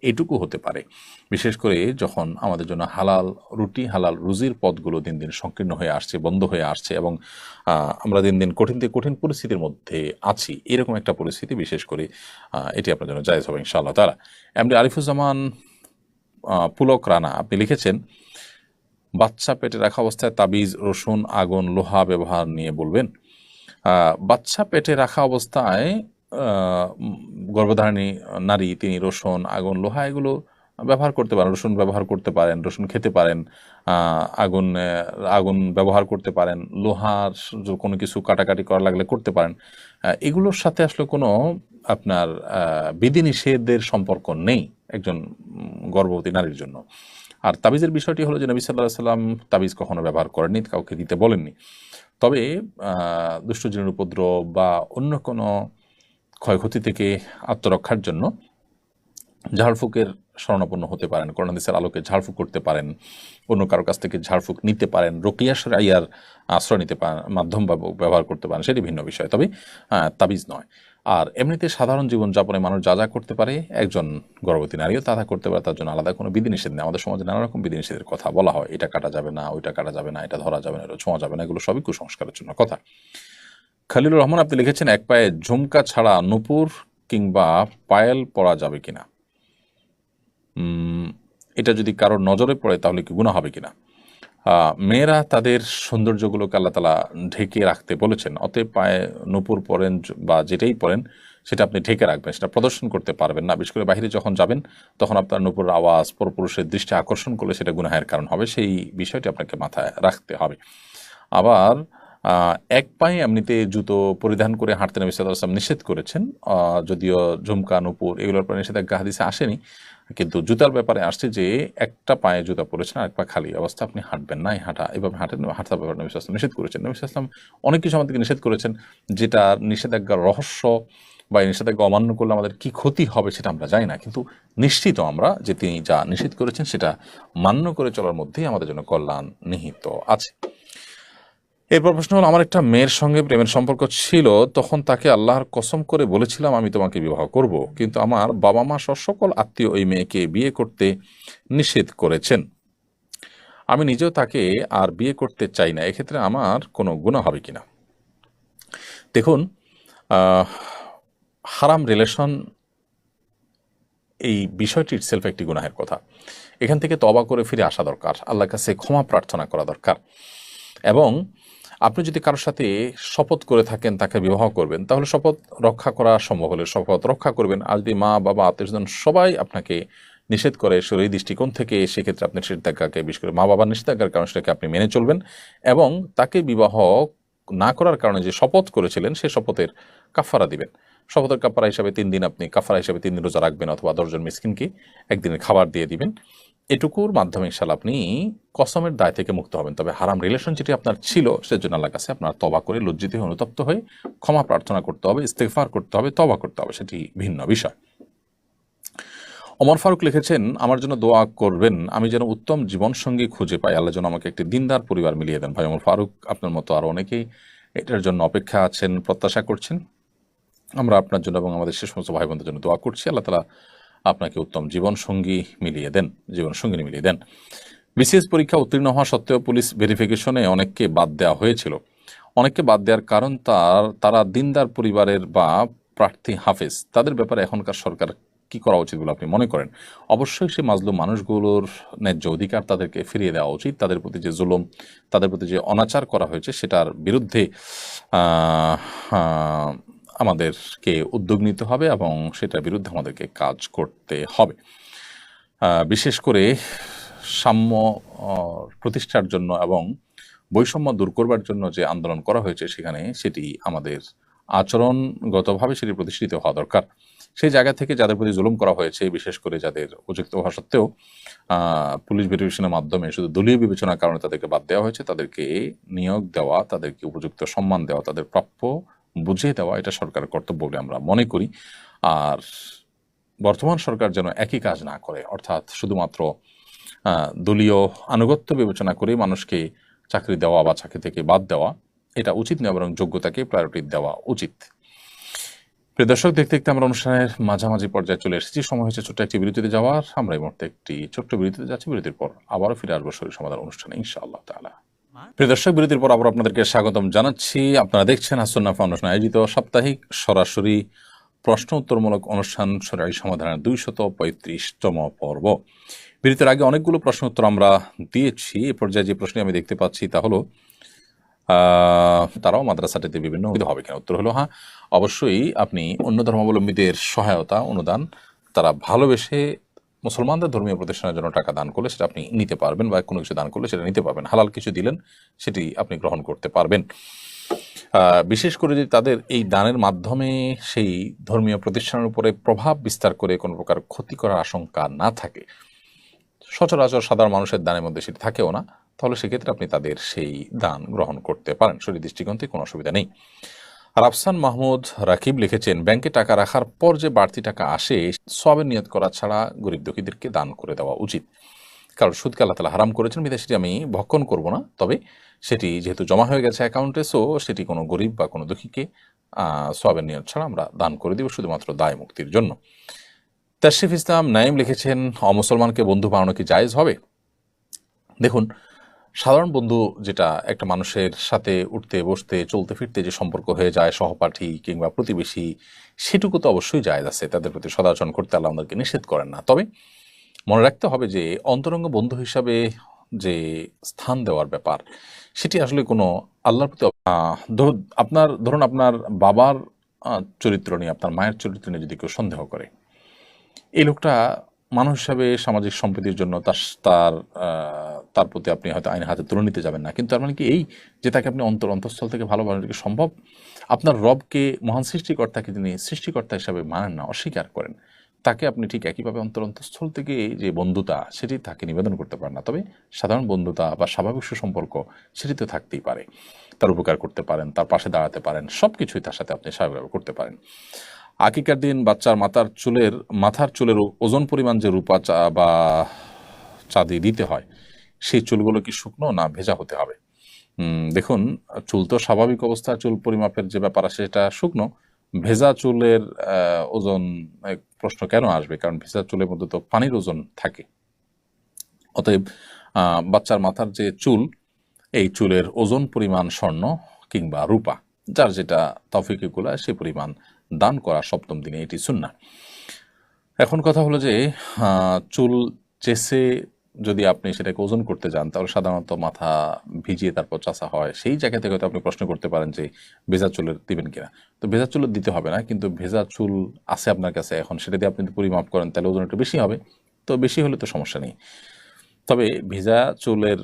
এটুকু হতে পারে। বিশেষ করে যখন আমাদের জন্য হালাল রুটি, হালাল রুজির পথগুলো দিন দিন সংকীর্ণ হয়ে আসছে, বন্ধ হয়ে আসছে, এবং আমরা দিন দিন কঠিন থেকে কঠিন পরিস্থিতির মধ্যে আছি, এরকম একটা পরিস্থিতি বিশেষ করে এটি আপনার জন্য জায়েজ হবে ইনশাআল্লাহ তাআলা। এমডি আরিফুজ্জামান পুলক রানা আপনি লিখেছেন, বাচ্চা পেটে রাখা অবস্থায় তাবিজ, রসুন, আগুন, লোহা ব্যবহার নিয়ে বলবেন। বাচ্চা পেটে রাখা অবস্থায় গর্ভধারিণী নারী তিনি রসুন, আগুন, লোহা এগুলো ব্যবহার করতে পারেন। রসুন ব্যবহার করতে পারেন, রসুন খেতে পারেন, আগুন আগুন ব্যবহার করতে পারেন, লোহার কোনো কিছু কাটাকাটি করা লাগলে করতে পারেন। এগুলোর সাথে আসলে কোনো আপনার বিধিনিষেধের সম্পর্ক নেই একজন গর্ভবতী নারীর জন্য। আর তাবিজের বিষয়টি হলো যে নবী সাল্লাল্লাহু আলাইহি ওয়াসাল্লাম তাবিজ কখনো ব্যবহার করেননি, কাউকে দিতে বলেননি। তবে দুষ্ট জিনের উপদ্রব বা অন্য কোনো ক্ষয়ক্ষতি থেকে আত্মরক্ষার জন্য ঝাড়ফুঁকের শরণাপন্ন হতে পারেন, কোরআন হাদিসের আলোকে ঝাড়ফুঁক করতে পারেন, অন্য কারো কাছ থেকে ঝাড়ফুঁক নিতে পারেন, রুকিয়া শরঈয়ার আশ্রয় নিতে পারেন, মাধ্যম ব্যবহার করতে পারেন, সেটি ভিন্ন বিষয়, তবে তাবিজ নয়। আর এমনিতে সাধারণ জীবনযাপনে মানুষ যা যা করতে পারে একজন গর্ভবতী নারীও তা করতে পারে, তার জন্য আলাদা কোনো বিধিনিষেধ নেই। আমাদের সমাজে নানা রকম বিধিনিষেধের কথা বলা হয়, এটা কাটা যাবে না, ওইটা কাটা যাবে না, এটা ধরা যাবে না, এটা ছোঁয়া যাবে না, এগুলো সবই কুসংস্কারের জন্য কথা। খালিলুর রহমান আপনি লিখেছেন, এক পায়ে ঝুমকা ছাড়া নূপুর কিংবা পায়েল পরা যাবে কিনা, এটা যদি কারোর নজরে পড়ে তাহলে কি গুনাহ হবে কিনা? মেয়েরা তাদের সৌন্দর্যগুলোকে আল্লাহ তাআলা ঢেকে রাখতে বলেছেন, অতএব পায়ে নূপুর পরেন বা যেটাই পরেন সেটা আপনি ঢেকে রাখবেন, সেটা প্রদর্শন করতে পারবেন না। বিশেষ করে বাইরে যখন যাবেন তখন আপনার নূপুরের আওয়াজ পরপুরুষের দৃষ্টি আকর্ষণ করলে সেটা গুনাহের কারণ হবে, সেই বিষয়টি আপনাকে মাথায় রাখতে হবে। আবার এক পায়ে এমনিতে জুতো পরিধান করে হাঁটতে নবী সাল্লাল্লাহু আলাইহি ওয়াসাল্লাম নিষেধ করেছেন, যদিও ঝুমকা, নূপুর এগুলোর পরে নিষেধাজ্ঞা হাদিসে আসেনি, কিন্তু জুতার ব্যাপারে আসছে যে একটা পায়ে জুতা পরেছেন আর এক পা খালি অবস্থা আপনি হাঁটবেন না, হাঁটা এভাবে হাঁটার ব্যাপারে নবী সাল্লাল্লাহু আলাইহি ওয়াসাল্লাম নিষেধ করেছেন। নবী সাল্লাল্লাহু আলাইহি ওয়াসাল্লাম অনেক কিছু আমাদেরকে নিষেধ করেছেন, যেটা নিষেধাজ্ঞার রহস্য বা নিষেধাজ্ঞা অমান্য করলে আমাদের কি ক্ষতি হবে সেটা আমরা জানি না, কিন্তু নিশ্চিত আমরা যে তিনি যা নিষেধ করেছেন সেটা মান্য করে চলার মধ্যেই আমাদের জন্য কল্যাণ নিহিত আছে। এরপর প্রশ্ন হলো, আমার একটা মেয়ের সঙ্গে প্রেমের সম্পর্ক ছিল, তখন তাকে আল্লাহর কসম করে বলেছিলাম আমি তোমাকে বিবাহ করব, কিন্তু আমার বাবা মা সকল আত্মীয় ওই মেয়েকে বিয়ে করতে নিষেধ করেছেন। আমি নিজেও তাকে আর বিয়ে করতে চাই না, এক্ষেত্রে আমার কোনো গুনাহ হবে কিনা? দেখুন, হারাম রিলেশন এই বিষয়টি ইটসেলফ একটি গুনাহের কথা। এখান থেকে তওবা করে ফিরে আসা দরকার, আল্লাহর কাছে ক্ষমা প্রার্থনা করা দরকার। এবং আপনি যদি কারোর সাথে শপথ করে থাকেন তাকে বিবাহ করবেন, তাহলে শপথ রক্ষা করা সম্ভব হলে শপথ রক্ষা করবেন। আর যদি মা বাবা আত্মীয়স্বজন সবাই আপনাকে নিষেধ করে সেই দৃষ্টিকোণ থেকে, সেক্ষেত্রে আপনি নিষেধাজ্ঞাকে, বিশেষ করে মা বাবার নিষেধাজ্ঞার কারণে সেটাকে আপনি মেনে চলবেন, এবং তাকে বিবাহ না করার কারণে যে শপথ করেছিলেন সে শপথের কাফারা দিবেন। শপথের কাফারা হিসাবে 3 দিন আপনি কাফারা হিসাবে 3 দিন রোজা রাখবেন, অথবা 10 জন মিসকিনকে একদিনের খাবার দিয়ে দিবেন। এটুকুর মাধ্যমে ইনশাআল্লাহ আপনি কসমের দায় থেকে মুক্ত হবেন। তবে হারাম রিলেশন যেটি আপনার ছিল সেজন্য আল্লাহর কাছে আপনার তওবা করে লজ্জিত হয়ে অনুতপ্ত হয়ে ক্ষমা প্রার্থনা করতে হবে, ইস্তেগফার করতে হবে, তওবা করতে হবে, সেটি ভিন্ন বিষয়। ওমর ফারুক লিখেছেন, আমার জন্য দোয়া করবেন, আমি যেন উত্তম জীবনসঙ্গী খুঁজে পাই, আল্লাহ যেন আমাকে একটি দিনদার পরিবার মিলিয়ে দেন। ভাই ওমর ফারুক, আপনার মতো আরও অনেকেই এটার জন্য অপেক্ষা আছেন, প্রত্যাশা করছেন। আমরা আপনার জন্য এবং আমাদের সে সমস্ত ভাই বোনদের জন্য দোয়া করছি, আল্লাহ তাআলা আপনাকে উত্তম জীবনসঙ্গী মিলিয়ে দেন, জীবনসঙ্গিনী মিলিয়ে দেন। বিসিএস পরীক্ষা উত্তীর্ণ হওয়া সত্ত্বেও পুলিশ ভেরিফিকেশনে অনেককে বাদ দেওয়া হয়েছিল। অনেককে বাদ দেওয়ার কারণ তারা দিনদার পরিবারের বা প্রার্থী হাফেজ, তাদের ব্যাপারে এখনকার সরকার কি করা উচিত বলে আপনি মনে করেন? অবশ্যই সে মাজলুম মানুষগুলোর ন্যায্য অধিকার তাদেরকে ফিরিয়ে দেওয়া উচিত। তাদের প্রতি যে জুলুম, তাদের প্রতি যে অনাচার করা হয়েছে সেটার বিরুদ্ধে আমাদেরকে উদ্যোগ নিতে হবে এবং সেটার বিরুদ্ধে আমাদেরকে কাজ করতে হবে। বিশেষ করে সাম্য প্রতিষ্ঠার জন্য এবং বৈষম্য দূর করবার জন্য যে আন্দোলন করা হয়েছে সেখানে সেটি আমাদের আচরণগতভাবে সেটি প্রতিষ্ঠিত হওয়া দরকার। সেই জায়গা থেকে যাদের প্রতি জুলুম করা হয়েছে, বিশেষ করে যাদের উপযুক্ত হওয়া সত্ত্বেও পুলিশ ভেরিফিকেশনের মাধ্যমে শুধু দলীয় বিবেচনার কারণে তাদেরকে বাদ দেওয়া হয়েছে, তাদেরকে নিয়োগ দেওয়া, তাদেরকে উপযুক্ত সম্মান দেওয়া, তাদের প্রাপ্য বুঝিয়ে দেওয়া, এটা সরকারের কর্তব্য বলে আমরা মনে করি। আর বর্তমান সরকার যেন একই কাজ না করে, অর্থাৎ শুধুমাত্র দলীয় আনুগত্য বিবেচনা করে মানুষকে চাকরি দেওয়া বা চাকরি থেকে বাদ দেওয়া এটা উচিত নয়, বরং যোগ্যতাকে প্রায়োরিটি দেওয়া উচিত। প্রিয় দর্শক, দেখতে দেখতে আমরা অনুষ্ঠানের মাঝামাঝি পর্যায়ে চলে এসেছি। সময় হয়েছে ছোট্ট একটি বিরতিতে যাওয়ার। আমরা এই মুহূর্তে একটি ছোট্ট বিরতিতে যাচ্ছি। বিরতির পর আবারও ফিরে আসবো শরীর সমাধান অনুষ্ঠানে ইনশাআল্লাহ তাআলা। প্রিয় দর্শক, বিরতির পর আবার আপনাদেরকে স্বাগতম জানাচ্ছি। আপনারা দেখছেন আসুন্নাহ ফাউন্ডেশন আয়োজিত সাপ্তাহিক সরাসরি প্রশ্ন উত্তরমূলক অনুষ্ঠান শরীর সমাধানের 235তম পর্ব। বিরতির আগে অনেকগুলো প্রশ্ন উত্তর আমরা দিয়েছি। এ পর্যায়ে যে প্রশ্নটি আমি দেখতে পাচ্ছি তা হলো তারাও মাদ্রাসাটিতে বিভিন্ন হবে কিনা। উত্তর হলো হ্যাঁ, অবশ্যই আপনি অন্য ধর্মাবলম্বীদের সহায়তা অনুদান, তারা ভালোবেসে মুসলমানদের ধর্মীয় প্রতিষ্ঠানের জন্য টাকা দান করলে সেটা আপনি নিতে পারবেন, বা কোনো কিছু দান করলে সেটা নিতে পারবেন। হালাল কিছু দিলেন সেটি আপনি গ্রহণ করতে পারবেন। বিশেষ করে যদি তাদের এই দানের মাধ্যমে সেই ধর্মীয় প্রতিষ্ঠানের উপরে প্রভাব বিস্তার করে কোনো প্রকার ক্ষতি করার আশঙ্কা না থাকে, সচরাচর সাধারণ মানুষের দানের মধ্যে সেটি থাকেও না, তাহলে সেক্ষেত্রে আপনি তাদের সেই দান গ্রহণ করতে পারেন। শরীর দৃষ্টিকোণ থেকে কোনো অসুবিধা নেই। আর আফসান মাহমুদ রাকিব লিখেছেন, ব্যাংকে টাকা রাখার পর যে বাড়তি টাকা আসে সওয়াবের নিয়ত করা ছাড়া গরিব দুঃখীদেরকে দান করে দেওয়া উচিত। কারণ সুদকে আল্লাহ তাআলা হারাম করেছেন, বিধায় সেটি আমি ভক্ষণ করব না। তবে সেটি যেহেতু জমা হয়ে গেছে অ্যাকাউন্টে, সো সেটি কোনো গরিব বা কোনো দুঃখীকে সওয়াবের নিয়ত ছাড়া আমরা দান করে দিব, শুধুমাত্র দায় মুক্তির জন্য। তাশরিফ ইসলাম নাইম লিখেছেন, অমুসলমানকে বন্ধু বানানো কি জায়েজ হবে? দেখুন, সাধারণ বন্ধু যেটা একটা মানুষের সাথে উঠতে বসতে চলতে ফিরতে যে সম্পর্ক হয়ে যায়, সহপাঠী কিংবা প্রতিবেশী, সেটুকু তো অবশ্যই জায়েজ আছে। তাদের প্রতি সদাচরণ করতে আল্লাহ আমাদেরকে নিষেধ করেন না। তবে মনে রাখতে হবে যে অন্তরঙ্গ বন্ধু হিসাবে যে স্থান দেওয়ার ব্যাপার, সেটি আসলে কোনো আল্লাহর প্রতি ধরুন আপনার বাবার চরিত্র নিয়ে, আপনার মায়ের চরিত্র নিয়ে যদি কেউ সন্দেহ করে, এই লোকটা মানুষ হিসাবে সামাজিক সম্প্রীতির জন্য তার তার প্রতি আপনি হয়তো আইন হাতে তুলে নিতে যাবেন না, কিন্তু তার মানে কি এই যে তাকে আপনি অন্তঃস্থল থেকে ভালোবাসা কি সম্ভব? আপনার রবকে, মহান সৃষ্টিকর্তাকে যিনি সৃষ্টিকর্তা হিসাবে মানেন না, অস্বীকার করেন, তাকে আপনি ঠিক একইভাবে অন্তঃস্থল থেকে যে বন্ধুতা সেটি তাকে নিবেদন করতে পারেন না। তবে সাধারণ বন্ধুতা বা স্বাভাবিক সুসম্পর্ক সেটি তো থাকতেই পারে। তার উপকার করতে পারেন, তার পাশে দাঁড়াতে পারেন, সব কিছুই তার সাথে আপনি স্বাভাবিকভাবে করতে পারেন। আকিকার দিন বাচ্চার মাথার চুলের ওজন পরিমাণ যে রূপা বা চাঁদি দিতে হয়, সেই চুলগুলো কি শুকনো না ভেজা হতে হবে? দেখুন, চুল তো স্বাভাবিক অবস্থায় চুল পরিমাপের যে ব্যাপার আছে সেটা শুকনো। ভেজা চুলের ওজন প্রশ্ন কেন আসবে? কারণ ভেজা চুলের মধ্যে তো পানির ওজন থাকে। অতএব বাচ্চার মাথার যে চুল, এই চুলের ওজন পরিমাণ স্বর্ণ কিংবা রূপা, যার যেটা তৌফিকে কুলায় সেই পরিমাণ দান করা সপ্তম দিনে, এটি সুন্নাহ। এখন কথা হলো যে চুল চেষে যদি আপনি সেটাকে ওজন করতে যান, তাহলে সাধারণত মাথা ভিজিয়ে তারপর চাষা হয়। সেই জায়গা থেকে হয়তো আপনি প্রশ্ন করতে পারেন যে ভেজা চুলের দিবেন কিনা। তো ভেজা চুলের দিতে হবে না, কিন্তু ভেজা চুল আছে আপনার কাছে, এখন সেটা দিয়ে আপনি পরিমাপ করেন, তাহলে ওজন একটু বেশি হবে। তো বেশি হলে তো সমস্যা নেই। তবে ভেজা চুলের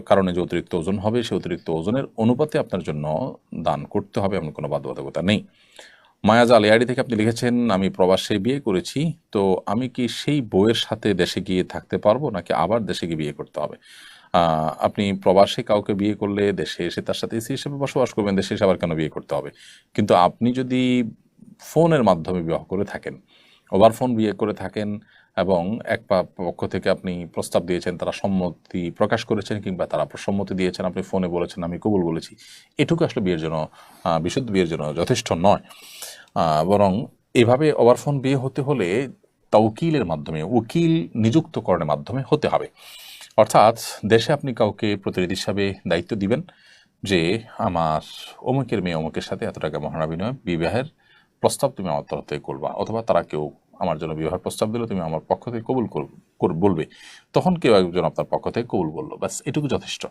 কারণে যে অতিরিক্ত ওজন হবে, সেই অতিরিক্ত ওজনের অনুপাতে আপনার জন্য দান করতে হবে, এমন কোনো বাধ্যবাধকতা নেই। মায়াজা আলিয়াড়ি থেকে আপনি লিখেছেন, আমি প্রবাসে বিয়ে করেছি, তো আমি কি সেই বউয়ের সাথে দেশে গিয়ে থাকতে পারবো, নাকি আবার দেশে গিয়ে বিয়ে করতে হবে? আপনি প্রবাসে কাউকে বিয়ে করলে দেশে এসে তার সাথে স্ত্রী হিসেবে বসবাস করবেন, দেশে এসে আবার কেন বিয়ে করতে হবে? কিন্তু আপনি যদি ফোনের মাধ্যমে বিবাহ করে থাকেন, ওভার ফোন বিয়ে করে থাকেন, এবং এক পক্ষ থেকে আপনি প্রস্তাব দিয়েছেন, তারা সম্মতি প্রকাশ করেছেন, কিংবা তারা সম্মতি দিয়েছেন, আপনি ফোনে বলেছেন আমি কবুল বলেছি, এটুকু আসলে বিয়ের জন্য, বিশুদ্ধ বিয়ের জন্য যথেষ্ট নয়। বরং এভাবে ওভার ফোন বিয়ে হতে হলে তাওকিলের মাধ্যমে, উকিল নিযুক্তকরণের মাধ্যমে হতে হবে। অর্থাৎ দেশে আপনি কাউকে প্রতিনিধি হিসাবে দায়িত্ব দিবেন যে আমার অমুকের মেয়ে অমুকের সাথে এত টাকা মহারণা বিনিময়ে বিবাহের প্রস্তাব তুমি আমার তরফ থেকে করবা, অথবা তারা কেউ আমার জন্য বিবাহের প্রস্তাব দিলে তুমি আমার পক্ষ থেকে কবুল বলবে। তখন কেউ একজন আপনার পক্ষ থেকে কবুল বললো, ব্যাস এটুকু যথেষ্ট।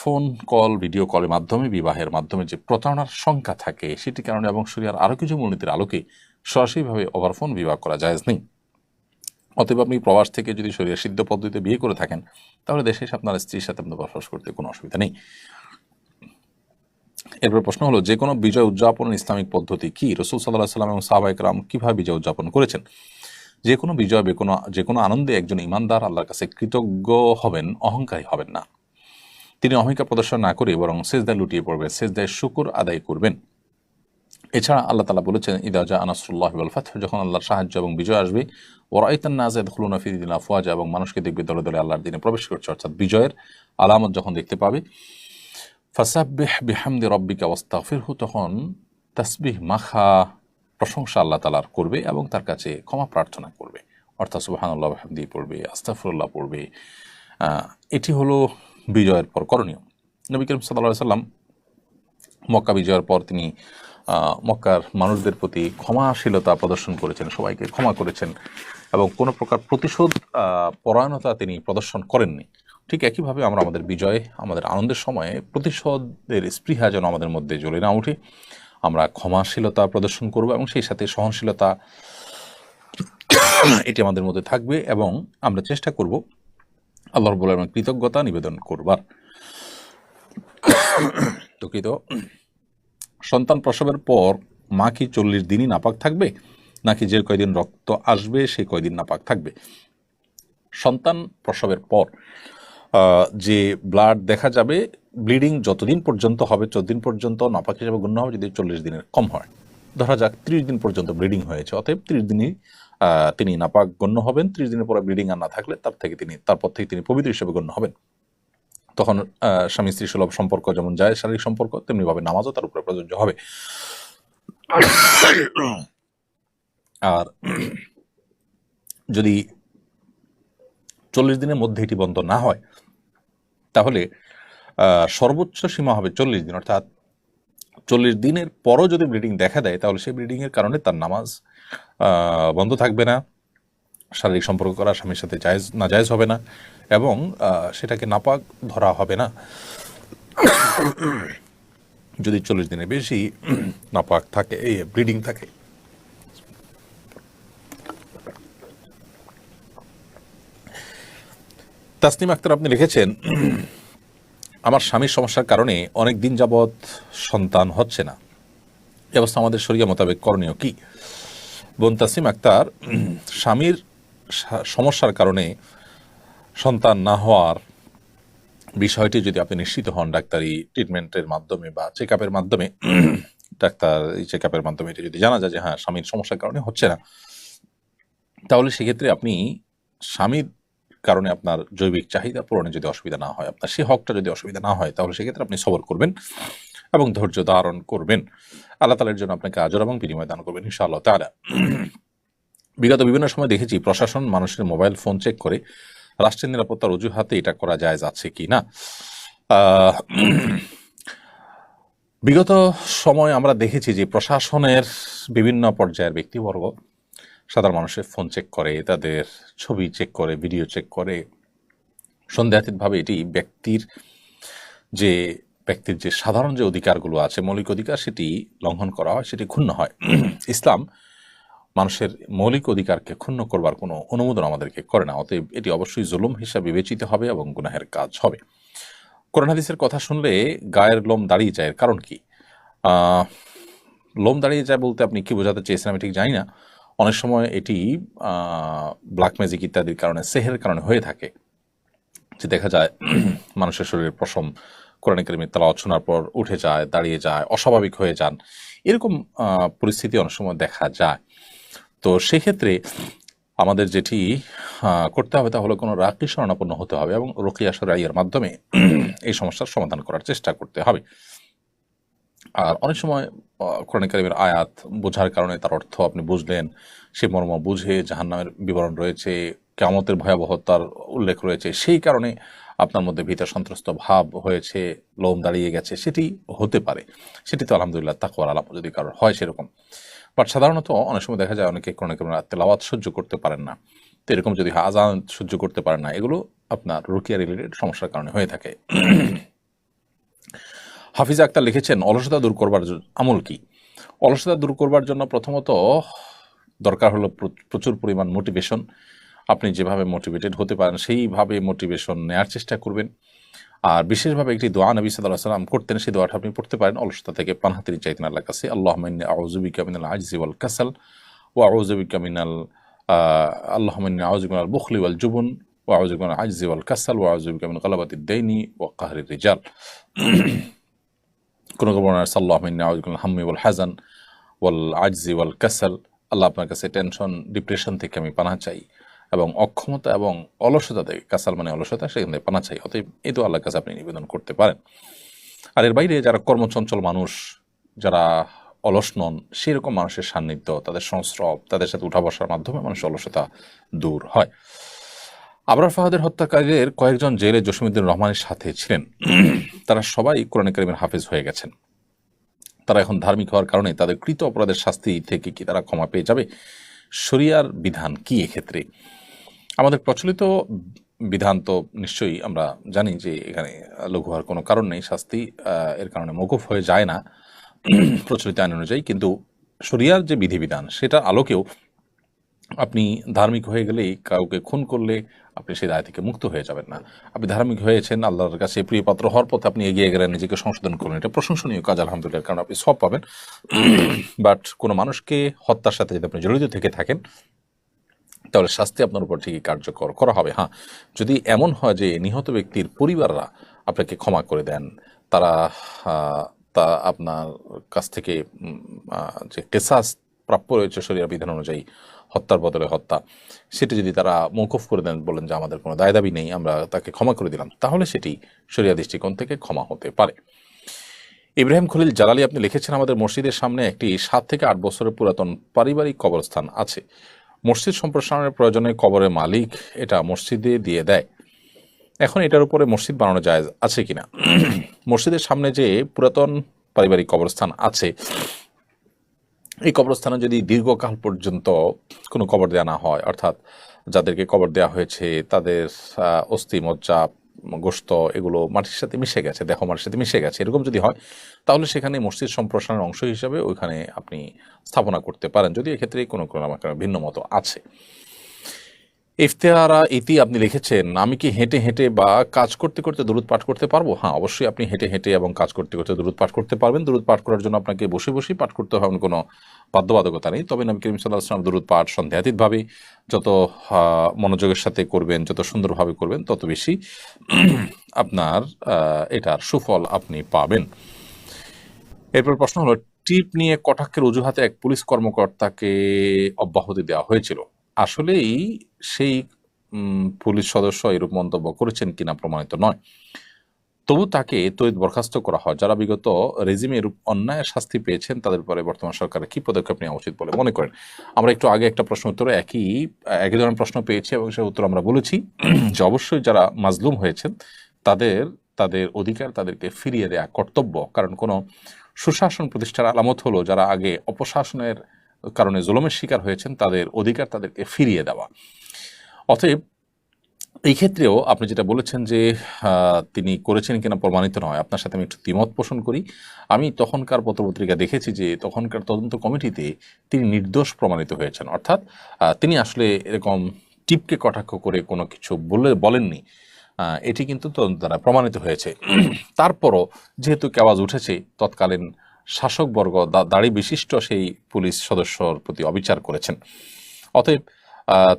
ফোন কল, ভিডিও কলের মাধ্যমে, বিবাহের মাধ্যমে যে প্রতারণার সংখ্যা থাকে, সেটি কারণে এবং শরিয়ার আরও কিছু মূলনীতির আলোকে সরাসরিভাবে ওভার ফোন বিবাহ করা জায়েজ নেই। অতএব আপনি প্রবাস থেকে যদি শরিয়া সিদ্ধ পদ্ধতিতে বিয়ে করে থাকেন, তাহলে দেশে এসে আপনার স্ত্রীর সাথে আপনার বসবাস করতে কোনো অসুবিধা নেই। এরপর প্রশ্ন হলো, যে কোনো বিজয় উদযাপনের ইসলামিক পদ্ধতি কি? রাসূল সাল্লাল্লাহু আলাইহি ওয়াসাল্লাম এবং সাহাবায়ে কেরাম কিভাবে বিজয় উদযাপন করেছেন? যে কোনো বিজয়, যে কোনো আনন্দে একজন ইমানদার আল্লাহর কাছে কৃতজ্ঞ হবেন, অহংকারী হবেন না। তিনি অহংকার প্রদর্শন না করে বরং সেজদায় লুটিয়ে পড়বেন, সেজদায় শুকর আদায় করবেন। এছাড়া আল্লাহ তাআলা বলেছেন, ইদা জাআ নাসরুল্লাহি ওয়াল ফাতহ, যখন আল্লাহর সাহায্য এবং বিজয় আসবে, ওয়া রাআইতান নাসা ইয়াদখুলুনা ফি দীনিল্লাহি আফওয়াজা, এবং মানুষকে দেখবে দলে দলে আল্লাহর দ্বীনে প্রবেশ করছে, অর্থাৎ বিজয়ের আলামত যখন দেখতে পাবে। ফাসাব্বিহ বিহামদি রাব্বিকা ওয়াস্তাগফিরহু, তখন তাসবিহ মাখা প্রশংসা আল্লাহ তাআলার করবে এবং তার কাছে ক্ষমা প্রার্থনা করবে, অর্থাৎ সুবহানাল্লাহ ওয়া বিহামদিহি পড়বে, আস্তাগফিরুল্লাহ পড়বে। এটি হলো বিজয়ের পর করণীয়। নবী করিম সাল্লাল্লাহু আলাইহি ওয়াসাল্লাম মক্কা বিজয়ের পর তিনি মক্কার মানুষদের প্রতি ক্ষমাশীলতা প্রদর্শন করেছেন, সবাইকে ক্ষমা করেছেন এবং কোনো প্রকার প্রতিশোধ পরায়ণতা তিনি প্রদর্শন করেননি। ঠিক একইভাবে আমরা আমাদের বিজয়, আমাদের আনন্দের সময়ে প্রতিশোধের স্পৃহা যেন আমাদের মধ্যে জ্বলে না উঠে, আমরা ক্ষমাশীলতা প্রদর্শন করব এবং সেই সাথে সহনশীলতা এটি আমাদের মধ্যে থাকবে এবং আমরা চেষ্টা করব আল্লাহ রাব্বুল আলামিনের কৃতজ্ঞতা নিবেদন করবার। দুঃখিত। সন্তান প্রসবের পর মা কি 40 দিনই নাপাক থাকবে, নাকি যে কয়দিন রক্ত আসবে সেই কয়দিন নাপাক থাকবে? সন্তান প্রসবের পর যে ব্লাড দেখা যাবে, ব্লিডিং যতদিন পর্যন্ত হবে 14 দিন পর্যন্ত নাপাক হিসেবে গণ্য হবে, যদি 40 দিনের কম হয়। ধরা যাক 30 দিন পর্যন্ত ব্লিডিং হয়েছে, অতএব 30 দিনই তিনি নাপাক গণ্য হবেন। 30 দিনের পরে ব্লিডিং আর না থাকলে তারপর থেকে তিনি পবিত্র হিসেবে গণ্য হবেন। তখন স্বামী স্ত্রী সুলভ সম্পর্ক যেমন যায় শারীরিক সম্পর্ক, তেমনিভাবে নামাজও তার উপরে প্রযোজ্য হবে। আর যদি 40 দিনের মধ্যে এটি বন্ধ না হয়, তাহলে সর্বোচ্চ সীমা হবে 40 দিন, অর্থাৎ 40 দিনের পরও যদি ব্লিডিং দেখা দেয়, তাহলে সেই ব্লিডিংয়ের কারণে তার নামাজ বন্ধ থাকবে না, শারীরিক সম্পর্ক করা স্বামীর সাথে নাজায়েজ হবে না এবং সেটাকে নাপাক ধরা হবে না। যদি 40 দিনের বেশি নাপাক থাকে, ব্লিডিং থাকে। তাসনিম আক্তার আপনি লিখেছেন, আমার স্বামীর সমস্যার কারণে অনেক দিন যাবৎ সন্তান হচ্ছে না, এই অবস্থা আমাদের শরিয়া মোতাবেক করণীয় কি? বোন তাসনিম আক্তার, স্বামীর সমস্যার কারণে সন্তান না হওয়ার বিষয়টি যদি আপনি নিশ্চিত হন ডাক্তারি ট্রিটমেন্টের মাধ্যমে বা চেক আপের মাধ্যমে, ডাক্তার চেক আপের মাধ্যমে এটা যদি জানা যায় যে হ্যাঁ স্বামীর সমস্যার কারণে হচ্ছে না, তাহলে সেক্ষেত্রে আপনি স্বামীর কারণে আপনার জৈবিক চাহিদা পূরণে যদি অসুবিধা না হয়, আপনার সে হকটা যদি অসুবিধা না হয়, তাহলে সেক্ষেত্রে আপনি সবর করবেন এবং ধৈর্য ধারণ করবেন। আল্লাহ তাআলার জন্য আপনাকে আজর এবং বিনিময় দান করবেন ইনশাআল্লাহ তাআলা। বিগত বিভিন্ন সময় দেখেছি প্রশাসন মানুষের মোবাইল ফোন চেক করে রাষ্ট্রের নিরাপত্তার অজুহাতে এটা করা জায়েজ আছে কি না। বিগত সময় আমরা দেখেছি যে প্রশাসনের বিভিন্ন পর্যায়ের ব্যক্তিবর্গ সাধারণ মানুষের ফোন চেক করে, তাদের ছবি চেক করে, ভিডিও চেক করে। সন্দেহাতীতভাবে এটি ব্যক্তির যে সাধারণ যে অধিকারগুলো আছে, মৌলিক অধিকার, সেটি লঙ্ঘন করা হয়, সেটি ক্ষুণ্ণ হয়। ইসলাম মানুষের মৌলিক অধিকারকে ক্ষুণ্ণ করবার কোনো অনুমোদন আমাদেরকে করে না, অতএব এটি অবশ্যই জুলুম হিসাবে বিবেচিত হবে এবং গুনাহের কাজ হবে। কোরআন হাদিসের কথা শুনলে গায়ের লোম দাঁড়িয়ে যায়, এর কারণ কি? লোম দাঁড়িয়ে যায় বলতে আপনি কি বোঝাতে চেয়েছেন আমি ঠিক জানি না। অনেক সময় এটি ব্ল্যাক ম্যাজিক ইত্যাদির কারণে, সেহের কারণে হয়ে থাকে, যে দেখা যায় মানুষের শরীরের পশম কোরআন কারীমের তেলাওয়াত শোনার পর উঠে যায়, দাঁড়িয়ে যায়, অস্বাভাবিক হয়ে যান, এরকম পরিস্থিতি অনেক সময় দেখা যায়। তো সেক্ষেত্রে আমাদের যেটি করতে হবে তা হলো কোনো রাকি শরণাপন্ন হতে হবে এবং রুকিয়া শরঈয়ার মাধ্যমে এই সমস্যার সমাধান করার চেষ্টা করতে হবে। আর অনেক সময় কোরআন কারীমের আয়াত বোঝার কারণে তার অর্থ আপনি বুঝলেন, সে মর্ম বুঝে জাহান্নামের বিবরণ রয়েছে, কিয়ামতের ভয়াবহতার উল্লেখ রয়েছে, সেই কারণে আপনার মধ্যে ভীত সন্ত্রস্ত ভাব হয়েছে, লোম দাঁড়িয়ে গেছে, সেটি হতে পারে। সেটি তো আলহামদুলিল্লাহ তাকওয়ার আলামত যদি কারোর হয় সেরকম। বাট সাধারণত অনেক সময় দেখা যায় অনেকে কোরআন কারীমের তেলাওয়াত সহ্য করতে পারেন না। তো এরকম যদি আযান সহ্য করতে পারেন না, এগুলো আপনার রুকিয়া রিলেটেড সমস্যার কারণে হয়ে থাকে। হাফিজা আক্তার লিখেছেন, অলসতা দূর করবার আমল কি? অলসতা দূর করবার জন্য প্রথমত দরকার হলো প্রচুর পরিমাণ মোটিভেশন। আপনি যেভাবে মোটিভেটেড হতে পারেন সেইভাবে মোটিভেশন নেওয়ার চেষ্টা করবেন। আর বিশেষভাবে একটি দোয়া নবী সাল্লাল্লাহু আলাইহি ওয়াসাল্লাম করতেন, সেই দোয়াটা আপনি পড়তে পারেন অলসতা থেকে পানাহ তিনি চাইতেন আল্লাহর কাছে। আল্লাহুম্মা ইন্নী আউযু বিকা মিনাল আজজি ওয়াল কাসাল ওয়া আউযু বিকা মিনাল আল্লাহুম্মা ইন্নী আউযু বিকা মিনাল বুখলি ওয়াল জুবন ওয়া আউযু বিকা মিনাল আজজি ওয়াল কাসাল ওয়া আউযু বিকা মিন গালাবাতিদ দাইনি ওয়া কাহরির রিজাল। কোন বর্ণনায় সাল্লাল্লাহু আলাইহি ওয়া সাল্লাম হাম্মি ওয়াল হাযান ওয়াল আজজি ওয়াল কাসাল, আল্লাহ আপনার কাছে টেনশন ডিপ্রেশন থেকে আমি পানা চাই, এবং অক্ষমতা এবং অলসতা থেকে, কাসাল মানে অলসতা, সেখান থেকে পানা চাই। অতএব এই তো আল্লাহর কাছে আপনি নিবেদন করতে পারেন। আর এর বাইরে যারা কর্মচঞ্চল মানুষ, যারা অলস নন, সেরকম মানুষের সান্নিধ্য, তাদের সংস্রব, তাদের সাথে উঠা বসার মাধ্যমে মানুষের অলসতা দূর হয়। আবরার ফাহাদের হত্যাকারীদের কয়েকজন জেলে জসিমউদ্দিন রহমানের সাথে ছিলেন। তারা সবাই কোরআন কারীমের হাফেজ হয়ে গেছেন। তারা এখন ধার্মিক হওয়ার কারণে তাদের কৃত অপরাধের শাস্তি থেকে কি তারা ক্ষমা পেয়ে যাবে? শরিয়ার বিধান কি এক্ষেত্রে? আমাদের প্রচলিত বিধান তো নিশ্চয়ই আমরা জানি যে এখানে লঘু হওয়ার কোনো কারণ নেই, শাস্তি এর কারণে মওকুফ হয়ে যায় না প্রচলিত আইন অনুযায়ী। কিন্তু শরিয়ার যে বিধিবিধান সেটার আলোকেও আপনি ধার্মিক হয়ে গেলেই কাউকে খুন করলে আপনি সেই দায় থেকে মুক্ত হয়ে যাবেন না। আপনি ধার্মিক হয়েছেন, আল্লাহর কাছে প্রিয় পাত্র হওয়ার পথে আপনি এগিয়ে গেলেন, নিজেকে সংশোধন করলেন, এটা প্রশংসনীয় কাজ আলহামদুলিল্লাহ, কারণ আপনি সব পাবেন। বাট কোনো মানুষকে হত্যার সাথে যদি আপনি জড়িত থেকে থাকেন তাহলে শাস্তি আপনার উপর ঠিকই কার্যকর করা হবে। হ্যাঁ, যদি এমন হয় যে নিহত ব্যক্তির পরিবাররা আপনাকে ক্ষমা করে দেন, তারা তা আপনার কাছ থেকে যে কেসাস প্রাপ্য রয়েছে শরিয়া বিধান অনুযায়ী, হত্যার বদলে হত্যা, সেটি যদি তারা মওকুফ করে দেন, বলেন যে আমাদের কোনো দায় দাবি নেই, আমরা তাকে ক্ষমা করে দিলাম, তাহলে সেটি শরিয়া দৃষ্টিকোণ থেকে ক্ষমা হতে পারে। ইব্রাহিম খলিল জালালি আপনি লিখেছেন, আমাদের মসজিদের সামনে একটি 7 থেকে 8 বছরের পুরাতন পারিবারিক কবরস্থান আছে। মসজিদ সম্প্রসারণের প্রয়োজনে কবরের মালিক এটা মসজিদে দিয়ে দেয়। এখন এটার উপরে মসজিদ বানানো জায়েজ আছে কিনা? মসজিদের সামনে যে পুরাতন পারিবারিক কবরস্থান আছে, এই কবরস্থানে যদি দীর্ঘকাল পর্যন্ত কোনো কবর দেওয়া না হয়, অর্থাৎ যাদেরকে কবর দেওয়া হয়েছে তাদের অস্থি মজ্জা গোশত এগুলো মাটির সাথে মিশে গেছে, দেহ মাটির সাথে মিশে গেছে, এরকম যদি হয় তাহলে সেখানে মসজিদ সম্প্রসারণের অংশ হিসাবে ওইখানে আপনি স্থাপনা করতে পারেন, যদি এক্ষেত্রে কোনো ভিন্ন মত আছে। ইফতেহারা ইতি আপনি লিখেছেন, আমি কি হেঁটে হেঁটে বা কাজ করতে করতে দুরূদ পাঠ করতে পারবো? হ্যাঁ, অবশ্যই আপনি হেঁটে হেঁটে এবং কাজ করতে করতে দুরূদ পাঠ করতে পারবেন। দুরূদ পাঠ করার জন্য আপনাকে বসে বসেই পাঠ করতে হবে, কোনো বাধ্যবাধকতা নেই। তবে নবী করিম সাল্লাল্লাহু আলাইহি ওয়াসাল্লাম দুরূদ পাঠ সন্দেহাতীতভাবে যত মনোযোগের সাথে করবেন, যত সুন্দরভাবে করবেন, তত বেশি আপনার এটার সুফল আপনি পাবেন। এরপর প্রশ্ন হলো, টিপ নিয়ে কটাক্ষের অজুহাতে এক পুলিশ কর্মকর্তাকে অব্যাহতি দেওয়া হয়েছিল। আসলেই সেই পুলিশ সদস্য এরূপ মন্তব্য করেছেন কিনা প্রমাণিত নয়, তবু তাকে তড়িৎ বরখাস্ত করা হয়। যারা বিগত রেজিমে এরূপ অন্যায়ের শাস্তি পেয়েছেন তাদের পরে বর্তমান সরকারের কি পদক্ষেপ নেওয়া উচিত বলে মনে করেন? আমরা একটু আগে একটা প্রশ্ন উত্তরে একই ধরনের প্রশ্ন পেয়েছি এবং সে উত্তর আমরা বলেছি যে অবশ্যই যারা মাজলুম হয়েছেন তাদের অধিকার তাদেরকে ফিরিয়ে দেয়া কর্তব্য। কারণ কোনো সুশাসন প্রতিষ্ঠার আলামত হলো যারা আগে অপশাসনের কারণে জুলুমের শিকার হয়েছেন তাদের অধিকার তাদেরকে ফিরিয়ে দেওয়া। অতএব এই ক্ষেত্রেও আপনি যেটা বলেছেন যে তিনি করেছেন কিনা প্রমাণিত নয়, আপনার সাথে আমি একটু দ্বিমত পোষণ করি। আমি তখনকার পত্রপত্রিকা দেখেছি যে তখনকার তদন্ত কমিটিতে তিনি নির্দোষ প্রমাণিত হয়েছেন, অর্থাৎ তিনি আসলে এরকম টিপকে কটাক্ষ করে কোনো কিছু বলেননি, এটি কিন্তু তদন্ত দ্বারা প্রমাণিত হয়েছে। তারপরও যেহেতু আওয়াজ উঠেছে, তৎকালীন শাসকবর্গ দাড়ি বিশিষ্ট সেই পুলিশ সদস্যর প্রতি অবিচার করেছেন, অতএব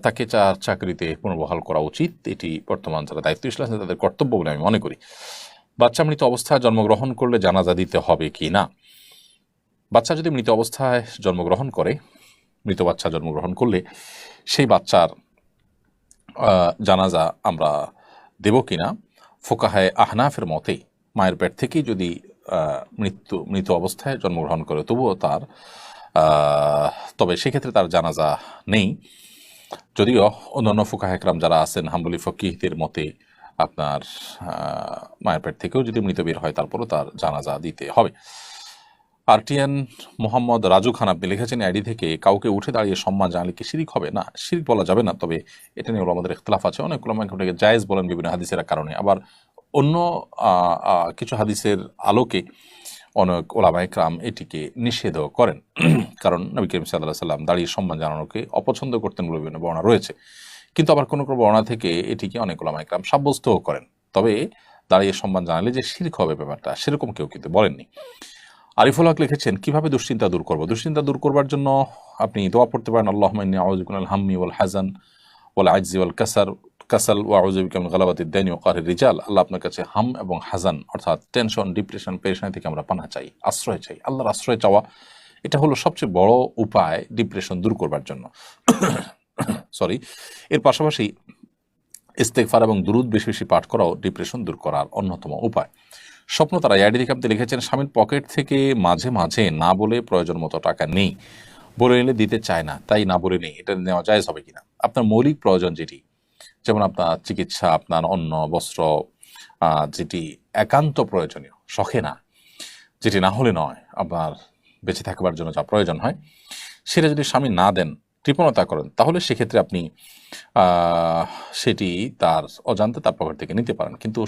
তাকে চাকরিতে পুনর্বহাল করা উচিত। এটি বর্তমান যারা দায়িত্বশীল আছেন তাদের কর্তব্য বলে আমি মনে করি। বাচ্চা মৃত অবস্থায় জন্মগ্রহণ করলে জানাজা দিতে হবে কি না? বাচ্চা যদি মৃত অবস্থায় জন্মগ্রহণ করে, মৃত বাচ্চা জন্মগ্রহণ করলে সেই বাচ্চার জানাজা আমরা দেব কিনা, ফোকাহায়ে আহনাফের মতে মায়ের পেট থেকেই যদি মৃত অবস্থায় জন্মগ্রহণ করে তবে সেক্ষেত্রে তার জানাজা নেই। যদিও অন্যান্য ফুকাহে কেরাম যারা আছেন হাম্বলি ফকিহদের মতে আপনার মায়ের পেট থেকেও যদি মৃত বের হয় তারপরও তার জানাজা দিতে হবে। আরটিএন মোহাম্মদ রাজু খান আপনি লিখেছেন, আইডি থেকে কাউকে উঠে দাঁড়িয়ে সম্মান জানালে কি শিরিক হবে? না, শিরিক বলা যাবে না, তবে এটা নিয়ে আমাদের ইখতিলাফ আছে। অনেক উলামায়ে জায়েজ বলেন বিভিন্ন হাদিসের কারণে, আবার অন্য কিছু হাদিসের আলোকে অনেক ওলামায়ে কেরাম এটিকে নিষেধও করেন। কারণ নবী করিম সাল্লাল্লাহু আলাইহি ওয়াসাল্লাম দাঁড়িয়ে সম্মান জানানোকে অপছন্দ করতেন বলে বিভিন্ন বর্ণনা রয়েছে, কিন্তু আবার কোনো কোনো বর্ণনা থেকে এটিকে অনেক ওলামায়ে কেরাম সাব্যস্তও করেন। তবে দাঁড়িয়ে সম্মান জানালে যে শিরক হবে ব্যাপারটা সেরকম কেউ কিন্তু বলেননি। আরিফুল হক লিখেছেন, কিভাবে দুশ্চিন্তা দূর করব? দুশ্চিন্তা দূর করবার জন্য আপনি দোয়া পড়তে পারেন, আল্লাহুম্মা ইন্নী আউযু বিকা মিনাল হাম্মি ওয়াল হাযান ওয়াল আজজি ওয়াল কাসাল ওয়া আউযু বিকা মিন গালাবাতিদ দাইনি ওয়া কাহরির রিজাল। আল্লাহ আপনার কাছে হাম এবং হাজান অর্থাৎ টেনশন, ডিপ্রেশন, পেরেশানি থেকে আমরা পানাহ চাই, আশ্রয় চাই। আল্লাহর আশ্রয় চাওয়া এটা হলো সবচেয়ে বড় উপায় ডিপ্রেশন দূর করবার জন্য। সরি। এর পাশাপাশি ইস্তেগফার এবং দুরূদ বেশি বেশি পাঠ করাও ডিপ্রেশন দূর করার অন্যতম উপায়। স্বপ্ন তারা আইডি থেকে আপনি লিখেছেন, স্বামীর পকেট থেকে মাঝে মাঝে না বলে প্রয়োজন মতো টাকা নেই, বলে নিলে দিতে চায় না, তাই না বলে নেই, এটা নেওয়া জায়েজ হবে কিনা? আপনার মৌলিক প্রয়োজন যেটি, যেমন আপনার চিকিৎসা, আপনার অন্ন, বস্ত্র, যেটি একান্ত প্রয়োজনীয়, শখে না, যেটি না হলে নয়, আপনার বেঁচে থাকবার জন্য যা প্রয়োজন হয়, সেটা যদি স্বামী না দেন, কৃপণতা করেন, তাহলে সেক্ষেত্রে আপনি সেটি তার অজান্তে তার পকেট থেকে নিতে পারেন। কিন্তু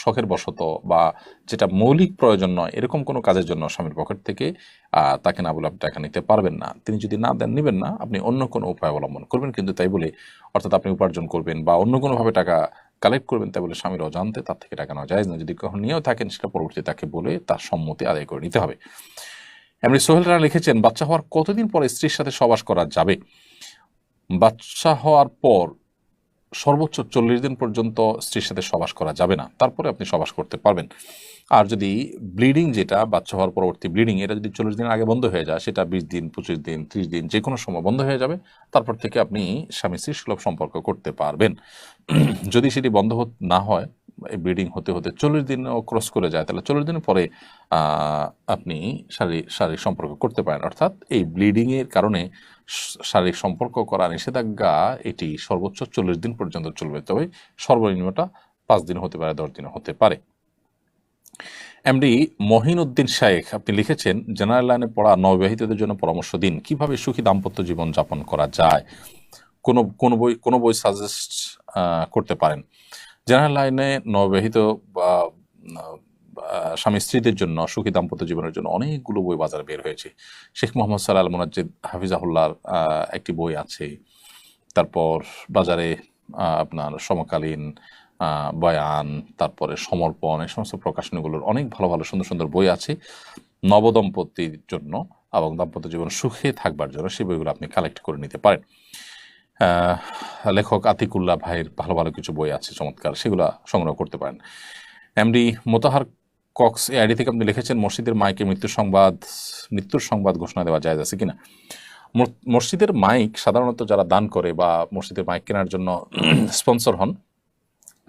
শখের বশত বা যেটা মৌলিক প্রয়োজন নয় এরকম কোনো কাজের জন্য স্বামীর পকেট থেকে তাকে না বলে আপনি টাকা নিতে পারবেন না। তিনি যদি না দেন, নেবেন না, আপনি অন্য কোনো উপায় অবলম্বন করবেন। কিন্তু তাই বলে, অর্থাৎ আপনি উপার্জন করবেন বা অন্য কোনোভাবে টাকা কালেক্ট করবেন, তাই বলে স্বামীর অজান্তে তার থেকে টাকা নেওয়া যায় না। যদি কখন নিয়েও থাকেন, সেটা পরবর্তীতে তাকে বলে তার সম্মতি আদায় করে নিতে হবে। এমনি সোহেল রানা লিখেছেন, বাচ্চা হওয়ার কতদিন পরে স্ত্রীর সাথে সহবাস করা যাবে? বাচ্চা হওয়ার পর সর্বোচ্চ 40 দিন পর্যন্ত স্ত্রীর সাথে সহবাস করা যাবে না, তারপরে আপনি সহবাস করতে পারবেন। আর যদি ব্লিডিং, যেটা বাচ্চা হওয়ার পরবর্তী ব্লিডিং, এটা যদি 40 দিন আগে বন্ধ হয়ে যায়, সেটা 20 দিন, 25 দিন, 30 দিন, যে কোনো সময় বন্ধ হয়ে যাবে। তারপর থেকে আপনি স্বামী স্ত্রী সুলভ সম্পর্ক করতে পারবেন। যদি সেটি বন্ধ না হয়, ব্লিডিং হতে হতে 40 দিনও ক্রস করে যায়, তাহলে 40 দিনের পরে আপনি শারীরিক সম্পর্ক করতে পারেন। অর্থাৎ এই ব্লিডিংয়ের কারণে শারীরিক সম্পর্ক করা নিষেধাজ্ঞা, এটি সর্বোচ্চ 40 দিন পর্যন্ত চলবে, তবে সর্বনিম্নটা 5 দিন হতে পারে, 10 দিন হতে পারে। এমডি মহিন উদ্দিন শায়েখ আপনি লিখেছেন, জেনারেল লাইনে পড়া নববিবাহিতদের জন্য পরামর্শ দিন, কিভাবে সুখী দাম্পত্য জীবন যাপন করা যায়। কোন বই সাজেস্ট করতে পারেন? জেনারেল লাইনে নববিবাহিত বা স্বামী স্ত্রীদের জন্য সুখী দাম্পত্য জীবনের জন্য অনেকগুলো বই বাজারে বের হয়েছে। শেখ মোহাম্মদ সাল্লাহ আল মুনাজ্জিদ হাফিজাহুল্লাহর একটি বই আছে। তারপর বাজারে আপনার সমকালীন বয়ান, তারপরে সমর্পণ, এই সমস্ত প্রকাশনীগুলোর অনেক ভালো ভালো সুন্দর সুন্দর বই আছে নবদম্পতির জন্য এবং দাম্পত্য জীবন সুখে থাকবার জন্য। সেই বইগুলো আপনি কালেক্ট করে নিতে পারেন। লেখক আতিকুল্লাহ ভাইয়ের ভালো ভালো কিছু বই আছে চমৎকার, সেগুলো সংগ্রহ করতে পারেন। এমডি মোতাহার কক্স এই আইডি থেকে আপনি লিখেছেন, মসজিদের মাইকে মৃত্যুর সংবাদ ঘোষণা দেওয়া যায় আছে কিনা? মসজিদের মাইক সাধারণত যারা দান করে বা মসজিদের মাইক কেনার জন্য স্পন্সর হন,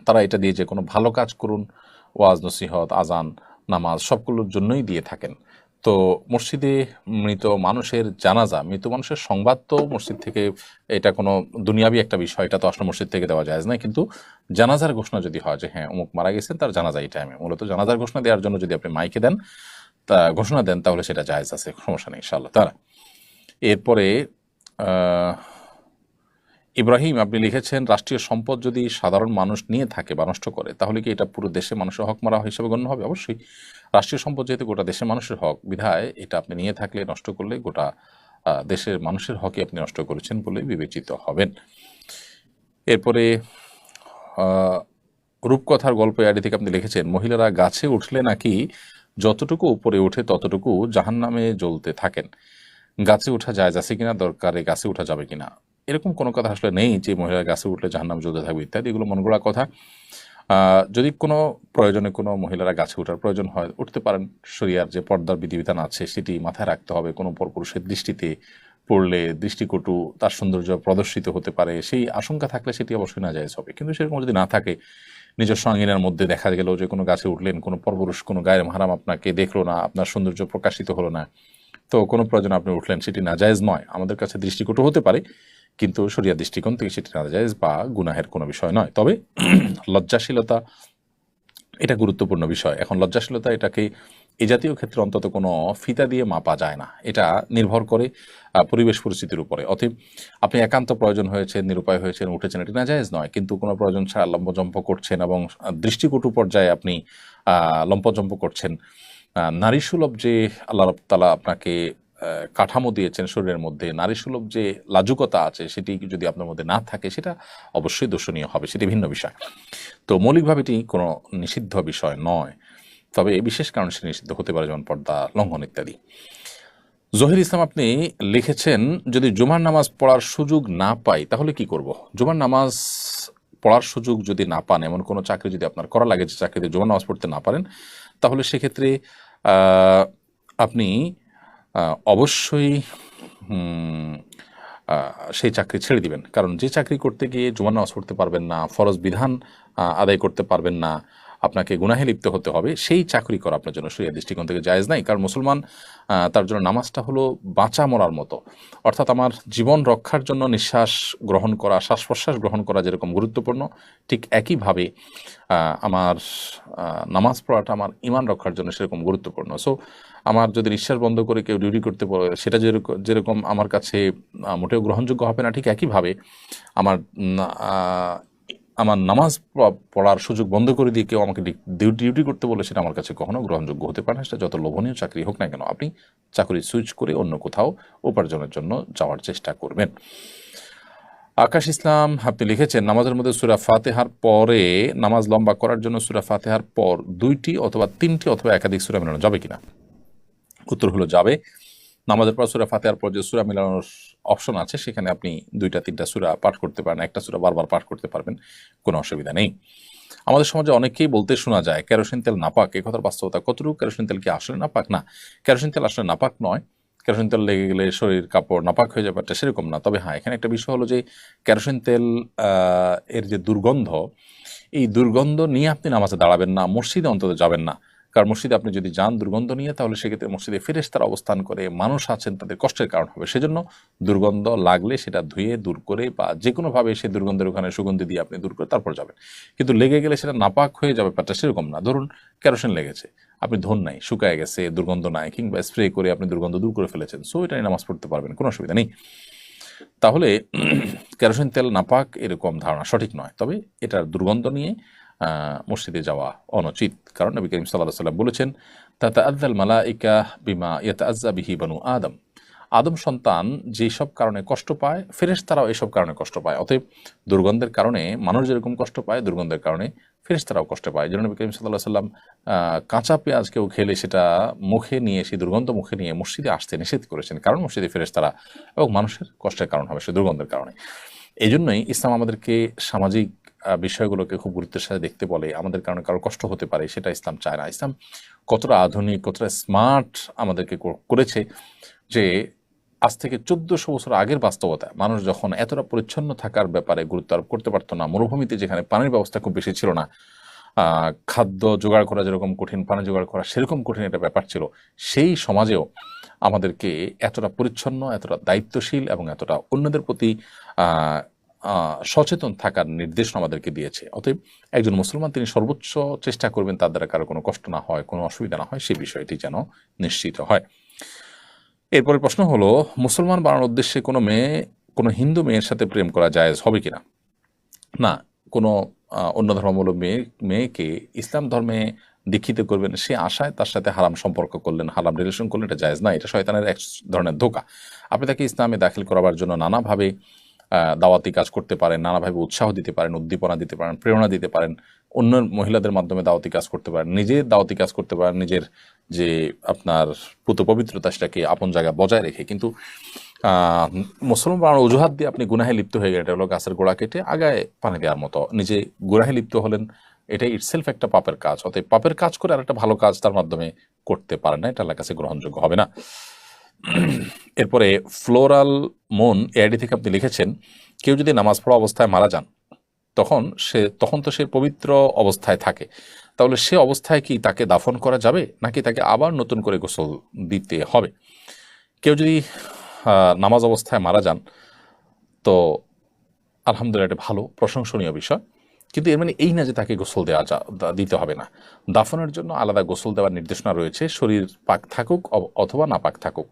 তারা এটা দিয়ে যে কোনো ভালো কাজ করুন, ওয়াজ নসিহত, আজান, নামাজ সবগুলোর জন্যই দিয়ে থাকেন। তো মসজিদে মৃত মানুষের জানাজা, মৃত মানুষের সংবাদ তো মসজিদ থেকে, এটা কোনো দুনিয়াবি একটা বিষয়, এটা তো আসলে মসজিদ থেকে দেওয়া যায় না। কিন্তু জানাজার ঘোষণা যদি হয় যে হ্যাঁ অমুক মারা গেছেন, তার জানাজা এই টাইমে, মূলত জানাজার ঘোষণা দেওয়ার জন্য যদি আপনি মাইকে দেন, তা ঘোষণা দেন, তাহলে সেটা জায়েজ আছে, সমস্যা নেই ইনশাআল্লাহ তাআলা। এরপরে ইব্রাহিম আপনি লিখেছেন, রাষ্ট্রীয় সম্পদ যদি সাধারণ মানুষ নিয়ে থাকে বা নষ্ট করে, তাহলে কি এটা পুরো দেশের মানুষের হক মারা হিসেবে গণ্য হবে? অবশ্যই। রাষ্ট্রীয় সম্পদ যেহেতু গোটা দেশের মানুষের হক, বিধায় এটা আপনি নিয়ে থাকলে, নষ্ট করলে গোটা দেশের মানুষের হকই আপনি নষ্ট করেছেন বলে বিবেচিত হবেন। এরপরে রূপকথার গল্প আইডি থেকে আপনি লিখেছেন, মহিলারা গাছে উঠলে নাকি যতটুকু উপরে ওঠে ততটুকু জাহান্নামে জ্বলতে থাকেন। গাছে ওঠা জায়েজ আছে কিনা, দরকারে গাছে ওঠা যাবে কিনা, এরকম কোনো কথা আসলে নেই যে মহিলারা গাছে উঠলে জাহান্নাম জ্বলতে থাকবে ইত্যাদি, এগুলো মন গড়া কথা। যদি কোনো প্রয়োজনে কোনো মহিলারা গাছে ওঠার প্রয়োজন হয়, উঠতে পারেন। শরিয়ার যে পর্দার বিধিবিধান আছে সেটি মাথায় রাখতে হবে। কোনো পরপুরুষের দৃষ্টিতে পড়লে দৃষ্টিকটু, তার সৌন্দর্য প্রদর্শিত হতে পারে, সেই আশঙ্কা থাকলে সেটি অবশ্যই নাজায়েজ হবে। কিন্তু সেরকম যদি না থাকে, নিজস্ব আঙ্গিনার মধ্যে দেখা গেল যে কোনো গাছে উঠলেন, কোনো পরপুরুষ, কোনো গায়ের মাহারাম আপনাকে দেখলো না, আপনার সৌন্দর্য প্রকাশিত হলো না, তো কোনো প্রয়োজনে আপনি উঠলেন, সেটি নাজায়েজ নয়। আমাদের কাছে দৃষ্টিকটু হতে পারে, কিন্তু শরিয়া দৃষ্টিকোণ থেকে সেটি নাজায়েজ বা গুনাহের কোনো বিষয় নয়। তবে লজ্জাশীলতা এটা গুরুত্বপূর্ণ বিষয়। এখন লজ্জাশীলতা এটাকে এই জাতীয় ক্ষেত্রে অন্তত কোনো ফিতা দিয়ে মাপা যায় না, এটা নির্ভর করে পরিবেশ পরিস্থিতির উপরে। অতএব আপনি একান্ত প্রয়োজন হয়েছে, নিরুপায় হয়েছেন, উঠেছেন, এটি নাজায়েজ নয়। কিন্তু কোনো প্রয়োজন ছাড়া লম্পজম্প করছেন এবং দৃষ্টিকটু পর্যায়ে আপনি লম্পজম্প করছেন, নারী সুলভ যে আল্লাহ তাআলা আপনাকে কাঠামো দিয়েছেন শরীরের মধ্যে, নারী সুলভ যে লাজুকতা আছে, সেটি যদি আপনার মধ্যে না থাকে, সেটা অবশ্যই দর্শনীয় হবে, সেটি ভিন্ন বিষয়। তো মৌলিকভাবে এটি কোনো নিষিদ্ধ বিষয় নয়, তবে বিশেষ কারণে সে নিষিদ্ধ হতে পারে, যেমন পর্দা লঙ্ঘন ইত্যাদি। জহির ইসলাম আপনি লিখেছেন, যদি জুমার নামাজ পড়ার সুযোগ না পাই তাহলে কি করব? জুমার নামাজ পড়ার সুযোগ যদি না পান, এমন কোনো চাকরি যদি আপনার করা লাগে যে চাকরিতে জুমার নামাজ পড়তে না পারেন, তাহলে সেক্ষেত্রে আপনি অবশ্যই হুম, সেই চাকরি ছেড়ে দিবেন। কারণ যে চাকরি করতে গিয়ে জুমার নামাজ পড়তে পারবেন না, ফরজ বিধান আদায় করতে পারবেন না, আপনাকে গুনাহে লিপ্ত হতে হবে, সেই চাকরি করা আপনার জন্য শরিয়ার দৃষ্টিকোণ থেকে জায়েজ নাই। কারণ মুসলমান তার জন্য নামাজটা হলো বাঁচা মরার মতো। অর্থাৎ আমার জীবন রক্ষার জন্য নিঃশ্বাস গ্রহণ করা, শ্বাস প্রশ্বাস গ্রহণ করা যেরকম গুরুত্বপূর্ণ, ঠিক একইভাবে আমার নামাজ পড়াটা আমার ঈমান রক্ষার জন্য সেরকম গুরুত্বপূর্ণ। সো আমার যদি নিঃশ্বাস বন্ধ করে কেউ ডিউটি করতে বলে, সেটা যেরকম আমার কাছে মোটেও গ্রহণযোগ্য হবে না, ঠিক একইভাবে আমার না- আহ, আমার নামাজ পড়ার সুযোগ বন্ধ করে দিয়ে কেউ আমাকে ডিউটি করতে বলে, সেটা আমার কাছে কখনো গ্রহণযোগ্য হতে পারে না। সেটা যত লোভনীয় চাকরি হোক না কেন, আপনি চাকরি সুইচ করে অন্য কোথাও উপার্জনের জন্য যাওয়ার চেষ্টা করবেন। আকাশ ইসলাম আপনি লিখেছেন, নামাজের মধ্যে সূরা ফাতিহার পরে নামাজ লম্বা করার জন্য সূরা ফাতিহার পর 2টি অথবা 3টি অথবা একাধিক সূরা মেলানো যাবে কিনা? উত্তর হলো যাবে। নামাজের পর সূরা ফাতিহার পর যে সূরা মেলানোর অপশন আছে, সেখানে আপনি 2টা 3টা সূরা পাঠ করতে পারেন, একটা সূরা বারবার পাঠ করতে পারবেন, কোনো অসুবিধা নেই। আমাদের সমাজে অনেকেই বলতে শোনা যায় কেরোসিন তেল নাপাক। এই কথার বাস্তবতা কতটুকু? কেরোসিন তেল কি আসলে নাপাক? না, কেরোসিন তেল আসলে নাপাক নয়। কেরোসিন তেল লেগে গেলে শরীর কাপড় নাপাক হয়ে যাবে, একটা সেরকম না। তবে হ্যাঁ, এখানে একটা বিষয় হলো যে কেরোসিন তেল এর যে দুর্গন্ধ, এই দুর্গন্ধ নিয়ে আপনি নামাজে দাঁড়াবেন না, মসজিদে অন্তত যাবেন না। কারণ মসজিদে আপনি যদি যান দুর্গন্ধ নিয়ে, তাহলে সেক্ষেত্রে মসজিদে ফেরেশতারা অবস্থান করে, মানুষ আছেন, তাদের কষ্টের কারণ হবে। সেজন্য দুর্গন্ধ লাগলে সেটা ধুয়ে দূর করে বা যে কোনোভাবে সেই দুর্গন্ধের ওখানে সুগন্ধি দিয়ে আপনি দূর করে তারপর যাবেন। কিন্তু লেগে গেলে সেটা নাপাক হয়ে যাবে ব্যাপারটা সেরকম না। ধরুন কেরোসিন লেগেছে, আপনি ধন নাই, শুকায় গেছে, দুর্গন্ধ নাই, কিংবা স্প্রে করে আপনি দুর্গন্ধ দূর করে ফেলেছেন, সো এটা নিয়ে নামাজ পড়তে পারবেন, কোনো অসুবিধা নেই। তাহলে কেরোসিন তেল নাপাক এরকম ধারণা সঠিক নয়। তবে এটার দুর্গন্ধ নিয়ে মসজিদে যাওয়া অনুচিত। কারণ নবী করিম সাল্লাল্লাহু আলাইহি ওয়াসাল্লাম বলেছেন, তাতাআজ্জাল মালাইকা বিমা ইয়াতাআজ্জা বিহি বানু আদম। আদম সন্তান যেসব কারণে কষ্ট পায়, ফেরেশতারাও এসব কারণে কষ্ট পায়। অতএব দুর্গন্ধের কারণে মানুষ যেরকম কষ্ট পায়, দুর্গন্ধের কারণে ফেরেশতারাও কষ্ট পায়। যেন নবী করিম সাল্লাল্লাহু আলাইহি ওয়াসাল্লাম কাঁচা পেঁয়াজ কেউ খেলে সেটা মুখে নিয়ে, সেই দুর্গন্ধ মুখে নিয়ে মসজিদে আসতে নিষেধ করেছেন। কারণ মসজিদে ফেরেশতারা এবং মানুষের কষ্টের কারণ হবে সে দুর্গন্ধের কারণে। এই জন্যই ইসলাম আমাদেরকে সামাজিক বিষয়গুলোকে খুব গুরুত্বের সাথে দেখতে বলে। আমাদের কারণে কারো কষ্ট হতে পারে, সেটা ইসলাম চায় না। ইসলাম কতটা আধুনিক, কতটা স্মার্ট আমাদেরকে করেছে যে আজ থেকে 1400 বছর আগের বাস্তবতা, মানুষ যখন এতটা পরিচ্ছন্ন থাকার ব্যাপারে গুরুত্ব আরোপ করতে পারতো না, মরুভূমিতে যেখানে পানির ব্যবস্থা খুব বেশি ছিল না, খাদ্য জোগাড় করা যেরকম কঠিন, পানি জোগাড় করা সেরকম কঠিন একটা ব্যাপার ছিল, সেই সমাজেও আমাদেরকে এতটা পরিচ্ছন্ন, এতটা দায়িত্বশীল এবং এতটা অন্যদের প্রতি সচেতন থাকার নির্দেশনা আমাদেরকে দিয়েছে। অতএব একজন মুসলমান তিনি সর্বোচ্চ চেষ্টা করবেন তার দ্বারা কারো কোনো কষ্ট না হয়, কোনো অসুবিধা না হয়, সেই বিষয়টি যেন নিশ্চিত হয়। এরপরে প্রশ্ন হলো, মুসলমান বানানোর উদ্দেশ্যে কোনো হিন্দু মেয়ের সাথে প্রেম করা জায়েজ হবে কিনা? না, কোনো অন্য ধর্মাবলম্বী মেয়েকে ইসলাম ধর্মে দীক্ষিত করবেন সে আশায় তার সাথে হারাম সম্পর্ক করলেন, হারাম রিলেশন করলেন, এটা জায়েজ না। এটা শয়তানের এক ধরনের ধোঁকা। আপনি তাকে ইসলামে দাখিল করাবার জন্য নানাভাবে দাওয়াতি কাজ করতে পারেন, নানাভাবে উৎসাহ দিতে পারেন, উদ্দীপনা দিতে পারেন, প্রেরণা দিতে পারেন, অন্য মহিলাদের মাধ্যমে দাওয়াতি কাজ করতে পারেন, নিজে দাওয়াতি কাজ করতে পারেন, নিজের যে আপনার পুত পবিত্রতা সেটাকে আপন জায়গায় বজায় রেখে। কিন্তু মুসলমান অজুহাত দিয়ে আপনি গুনাহে লিপ্ত হয়ে গেলেন, এটা হলো গাছের গোড়া কেটে আগায় পানি দেওয়ার মতো। নিজে গুনাহে লিপ্ত হলেন, এটা ইটসেলফ একটা পাপের কাজ। অতএব পাপের কাজ করে আর একটা ভালো কাজ তার মাধ্যমে করতে পারে না, এটা আল্লাহর কাছে গ্রহণযোগ্য হবে না। এরপরে ফ্লোরাল মন এআইডি থেকে আপনি লিখেছেন, কেউ যদি নামাজ পড়া অবস্থায় মারা যান, তখন তো সে পবিত্র অবস্থায় থাকে, তাহলে সে অবস্থায় কি তাকে দাফন করা যাবে, নাকি তাকে আবার নতুন করে গোসল দিতে হবে? কেউ যদি নামাজ অবস্থায় মারা যান, তো আলহামদুলিল্লাহ এটা ভালো, প্রশংসনীয় বিষয়। কিন্তু এর মানে এই না যে তাকে গোসল দিতে হবে না। দাফনের জন্য আলাদা গোসল দেওয়ার নির্দেশনা রয়েছে, শরীর পাক থাকুক অথবা নাপাক থাকুক।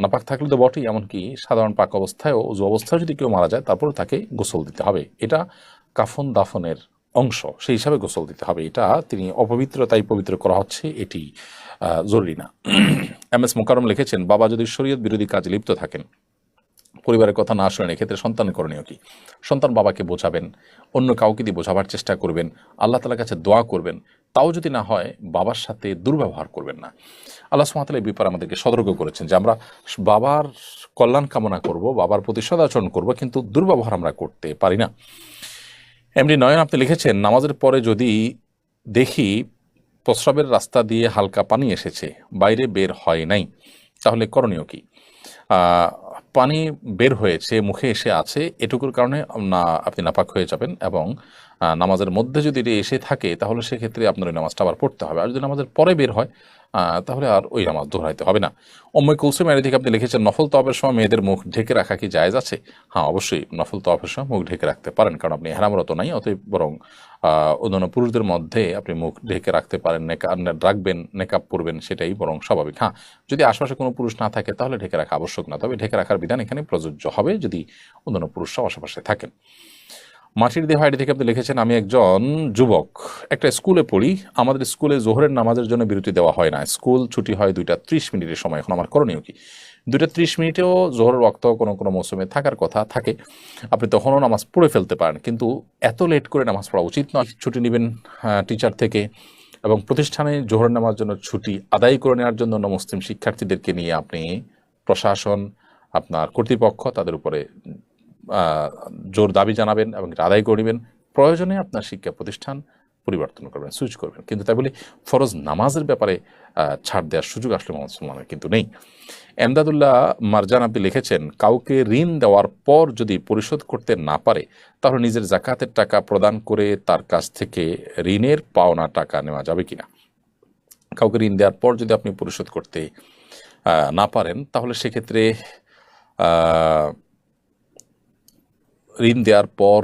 নাপাক থাকলে তো বটেই, এমনকি সাধারণ পাক অবস্থায়ও, ওযু অবস্থায় যদি কেউ মারা যায় তারপরে তাকে গোসল দিতে হবে। এটা কাফন দাফনের অংশ, সেই হিসাবে গোসল দিতে হবে। এটা তিনি অপবিত্র তাই পবিত্র করা হচ্ছে, এটি জরুরি না। এম এস মোকাররম লিখেছেন, বাবা যদি শরীয়ত বিরোধী কাজে লিপ্ত থাকেন, পরিবারের কথা না শুনেন, এক্ষেত্রে সন্তান করণীয় কি? সন্তান বাবাকে বোঝাবেন, অন্য কাউকে দিয়ে বোঝাবার চেষ্টা করবেন, আল্লাহ তাআলার কাছে দোয়া করবেন। তাও যদি না হয়, বাবার সাথে দুর্ব্যবহার করবেন না। আল্লাহ সুবহানাহু ওয়া তাআলা এই ব্যাপারে আমাদেরকে সতর্ক করেছেন যে আমরা বাবার কল্যাণ কামনা করব, বাবার প্রতি সদাচরণ করব, কিন্তু দুর্ব্যবহার আমরা করতে পারি না। এমডি নয়ন আপনি লিখেছেন, নামাজের পরে যদি দেখি প্রস্রাবের রাস্তা দিয়ে হালকা পানি এসেছে, বাইরে বের হয় নাই, তাহলে করণীয় কি? পানি বের হয়েছে, মুখে এসে আছে, এটুকুর কারণে না আপনি নাপাক হয়ে যাবেন, এবং নামাজের মধ্যে যদি এটি এসে থাকে তাহলে সেক্ষেত্রে আপনার ওই নামাজটা আবার পড়তে হবে। আর যদি নামাজের পরে বের হয় তাহলে আর ওই নামাজ দোহরাইতে হবে না। কুলসুম এর থেকে আপনি লিখেছেন, নফল তওয়াফের সময় মেয়েদের মুখ ঢেকে রাখা কি জায়েজ আছে? হ্যাঁ, অবশ্যই নফল তওয়াফের সময় মুখ ঢেকে রাখতে পারেন, কারণ আপনি ইহরামরত নাই, অতএব বরং অন্যান্য পুরুষদের মধ্যে আপনি মুখ ঢেকে রাখতে পারেন, রাখবেন, নেকাব পরবেন, সেটাই বরং স্বাভাবিক। হ্যাঁ, যদি আশপাশে কোনো পুরুষ না থাকে তাহলে ঢেকে রাখা আবশ্যক না, তবে ঢেকে রাখার বিধান এখানে প্রযোজ্য হবে যদি অন্যান্য পুরুষরাও আশেপাশে থাকেন। মাটির দেহ আইডি থেকে আপনি লিখেছেন, আমি একজন যুবক, একটা স্কুলে পড়ি, আমাদের স্কুলে জোহরের নামাজের জন্য বিরতি দেওয়া হয় না, স্কুল ছুটি হয় 2টা 30 মিনিটের সময়, এখন আমার করণীয় কি? 2টা 30 মিনিটেও জোহরের ওয়াক্ত কোনো কোনো মৌসুমে থাকার কথা থাকে, আপনি তখনও নামাজ পড়ে ফেলতে পারেন, কিন্তু এত লেট করে নামাজ পড়া উচিত নয়। ছুটি নেবেন টিচার থেকে, এবং প্রতিষ্ঠানে জোহরের নামাজের জন্য ছুটি আদায় করে নেওয়ার জন্য মুসলিম শিক্ষার্থীদেরকে নিয়ে আপনি প্রশাসন, আপনার কর্তৃপক্ষ, তাদের উপরে জোর দাবি জানাবেন এবং এটা আদায় করে নেবেন। প্রয়োজনে আপনার শিক্ষা প্রতিষ্ঠান পরিবর্তন করবেন, সুইচ করবেন, কিন্তু তাই বলে ফরজ নামাজের ব্যাপারে ছাড় দেওয়ার সুযোগ আসলে মুসলমানের কিন্তু নেই। এমদাদুল্লাহ মারজান আপনি লিখেছেন, কাউকে ঋণ দেওয়ার পর যদি পরিশোধ করতে না পারে তাহলে নিজের জাকাতের টাকা প্রদান করে তার কাছ থেকে ঋণের পাওনা টাকা নেওয়া যাবে কিনা? কাউকে ঋণ দেওয়ার পর যদি আপনি পরিশোধ করতে না পারেন তাহলে সেক্ষেত্রে ঋণ দেওয়ার পর,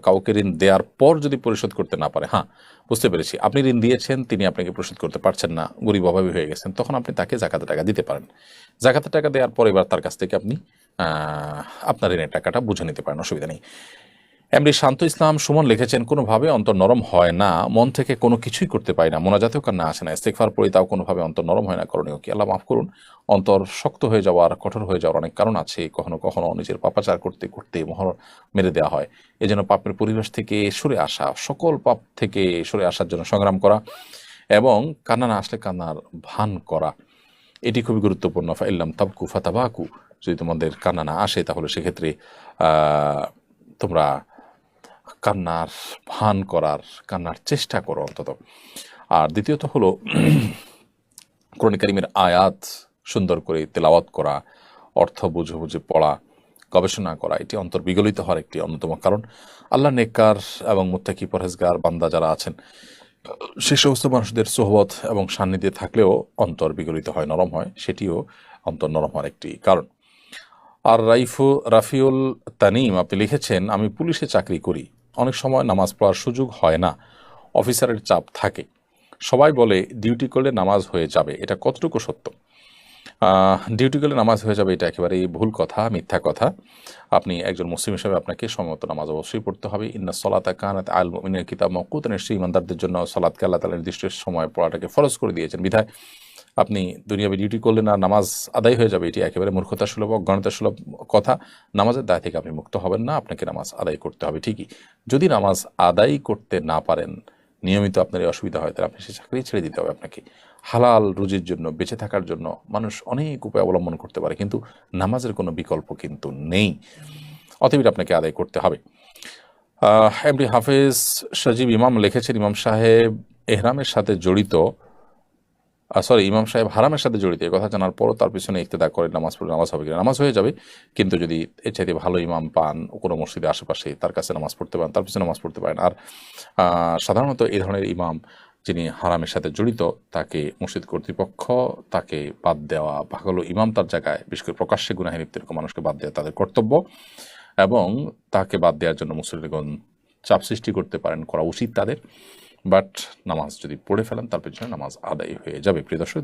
কাউকে ঋণ দেওয়ার পর যদি পরিশোধ করতে না পারে, হ্যাঁ বুঝতে পেরেছি, আপনি ঋণ দিয়েছেন, তিনি আপনাকে পরিশোধ করতে পারছেন না, গরিব অভাবী হয়ে গেছেন, তখন আপনি তাকে জাকাতের টাকা দিতে পারেন। জাকাতের টাকা দেওয়ার পর এবার তার কাছ থেকে আপনি আপনার ঋণের টাকাটা বুঝে নিতে পারেন, অসুবিধা নেই। এমডি শান্ত ইসলাম সুমন লিখেছেন, কোনোভাবে অন্তর নরম হয় না, মন থেকে কোনো কিছুই করতে পারি না, মোনাজাতেও কান্না আসে না, ইস্তেগফার পড়ি তাও কোনোভাবে অন্তর নরম হয় না, করণীয় কি? আল্লাহ মাফ করুন, অন্তর শক্ত হয়ে যাওয়ার, কঠোর হয়ে যাওয়ার অনেক কারণ আছে। কখনো কখনো নিজের পাপাচার করতে করতে মোহর মেরে দেওয়া হয়, এজন্য পাপের পরিবেশ থেকে সরে আসা, সকল পাপ থেকে সরে আসার জন্য সংগ্রাম করা, এবং কান্না না আসলে কান্নার ভান করা, এটি খুবই গুরুত্বপূর্ণ। ফাইল্লাম তাবকু ফাতাবাকু, যদি তোমাদের কান্না না আসে তাহলে সেক্ষেত্রে তোমরা কান্নার ভান করার, কান্নার চেষ্টা করো অন্তত। আর দ্বিতীয়ত হলো কোরআন কারীমের আয়াত সুন্দর করে তেলাওয়াত করা, অর্থ বুঝে বুঝে পড়া, গবেষণা করা, এটি অন্তর বিগলিত হওয়ার একটি অন্যতম কারণ। আল্লাহ নেককার এবং মুত্তাকি পরহেজগার বান্দা যারা আছেন, সে সমস্ত মানুষদের সোহবত এবং সান্নিধ্যে থাকলেও অন্তর বিগলিত হয়, নরম হয়, সেটিও অন্তর নরম হওয়ার একটি কারণ। আর রাফিউল তানিম আপনি লিখেছেন, আমি পুলিশে চাকরি করি, অনেক সময় নামাজ পড়ার সুযোগ হয় না, অফিসারের চাপ থাকে, সবাই বলে ডিউটি করলে নামাজ হয়ে যাবে, এটা কতটুকু সত্য? ডিউটি করলে নামাজ হয়ে যাবে এটা একেবারেই ভুল কথা, মিথ্যা কথা। আপনি একজন মুসলিম হিসেবে আপনাকে সময়মতো নামাজ অবশ্যই পড়তে হবে। ইন্না সলাতা কানাত আল মুমিনের কিতাব মাওকুতান, নিশ্চয়ই ইমানদারদের জন্য সালাতকে আল্লাহ তাআলা নির্দিষ্ট সময় পড়াটাকে ফরজ করে দিয়েছেন, বিধায় আপনি দুনিয়াবি ডিউটি করলে না নামাজ আদায় হয়ে যাবে, এটি একেবারে মূর্খতা সুলভ, অজ্ঞানতা সুলভ কথা। নামাজের দায় থেকে আপনি মুক্ত হবেন না, আপনাকে নামাজ আদায় করতে হবে ঠিকই। যদি নামাজ আদায় করতে না পারেন, নিয়মিত আপনার এই অসুবিধা হয়, তাহলে আপনি সে চাকরি ছেড়ে দিতে হবে আপনাকে। হালাল রুজির জন্য, বেঁচে থাকার জন্য মানুষ অনেক উপায় অবলম্বন করতে পারে, কিন্তু নামাজের কোনো বিকল্প কিন্তু নেই, অতএব আপনাকে আদায় করতে হবে। এমডি হাফেজ সজীব ইমাম লিখেছেন, ইমাম সাহেব এহরামের সাথে জড়িত, ইমাম সাহেব হারামের সাথে জড়িত, এই কথা জানার পরও তার পিছনে ইক্তেদা করে নামাজ পড়লে নামাজ হবে কিনা? নামাজ হয়ে যাবে, কিন্তু যদি এর চাইতে ভালো ইমাম পান, কোনো মসজিদের আশেপাশে, তার কাছে নামাজ পড়তে পারেন, তার পিছনে নামাজ পড়তে পারেন। আর সাধারণত এই ধরনের ইমাম যিনি হারামের সাথে জড়িত, তাকে মসজিদ কর্তৃপক্ষ তাকে বাদ দেওয়া, ভালো ইমাম তার জায়গায়, বিশেষ করে প্রকাশ্যে গুনাহে লিপ্ত এরকম মানুষকে বাদ দেওয়া তাদের কর্তব্য, এবং তাকে বাদ দেওয়ার জন্য মুসল্লিগণ চাপ সৃষ্টি করতে পারেন, করা উচিত তাদের। বাট নামাজ যদি পড়ে ফেলেন তার পেছনে নামাজ আদায় হয়ে যাবে। প্রিয় দর্শক,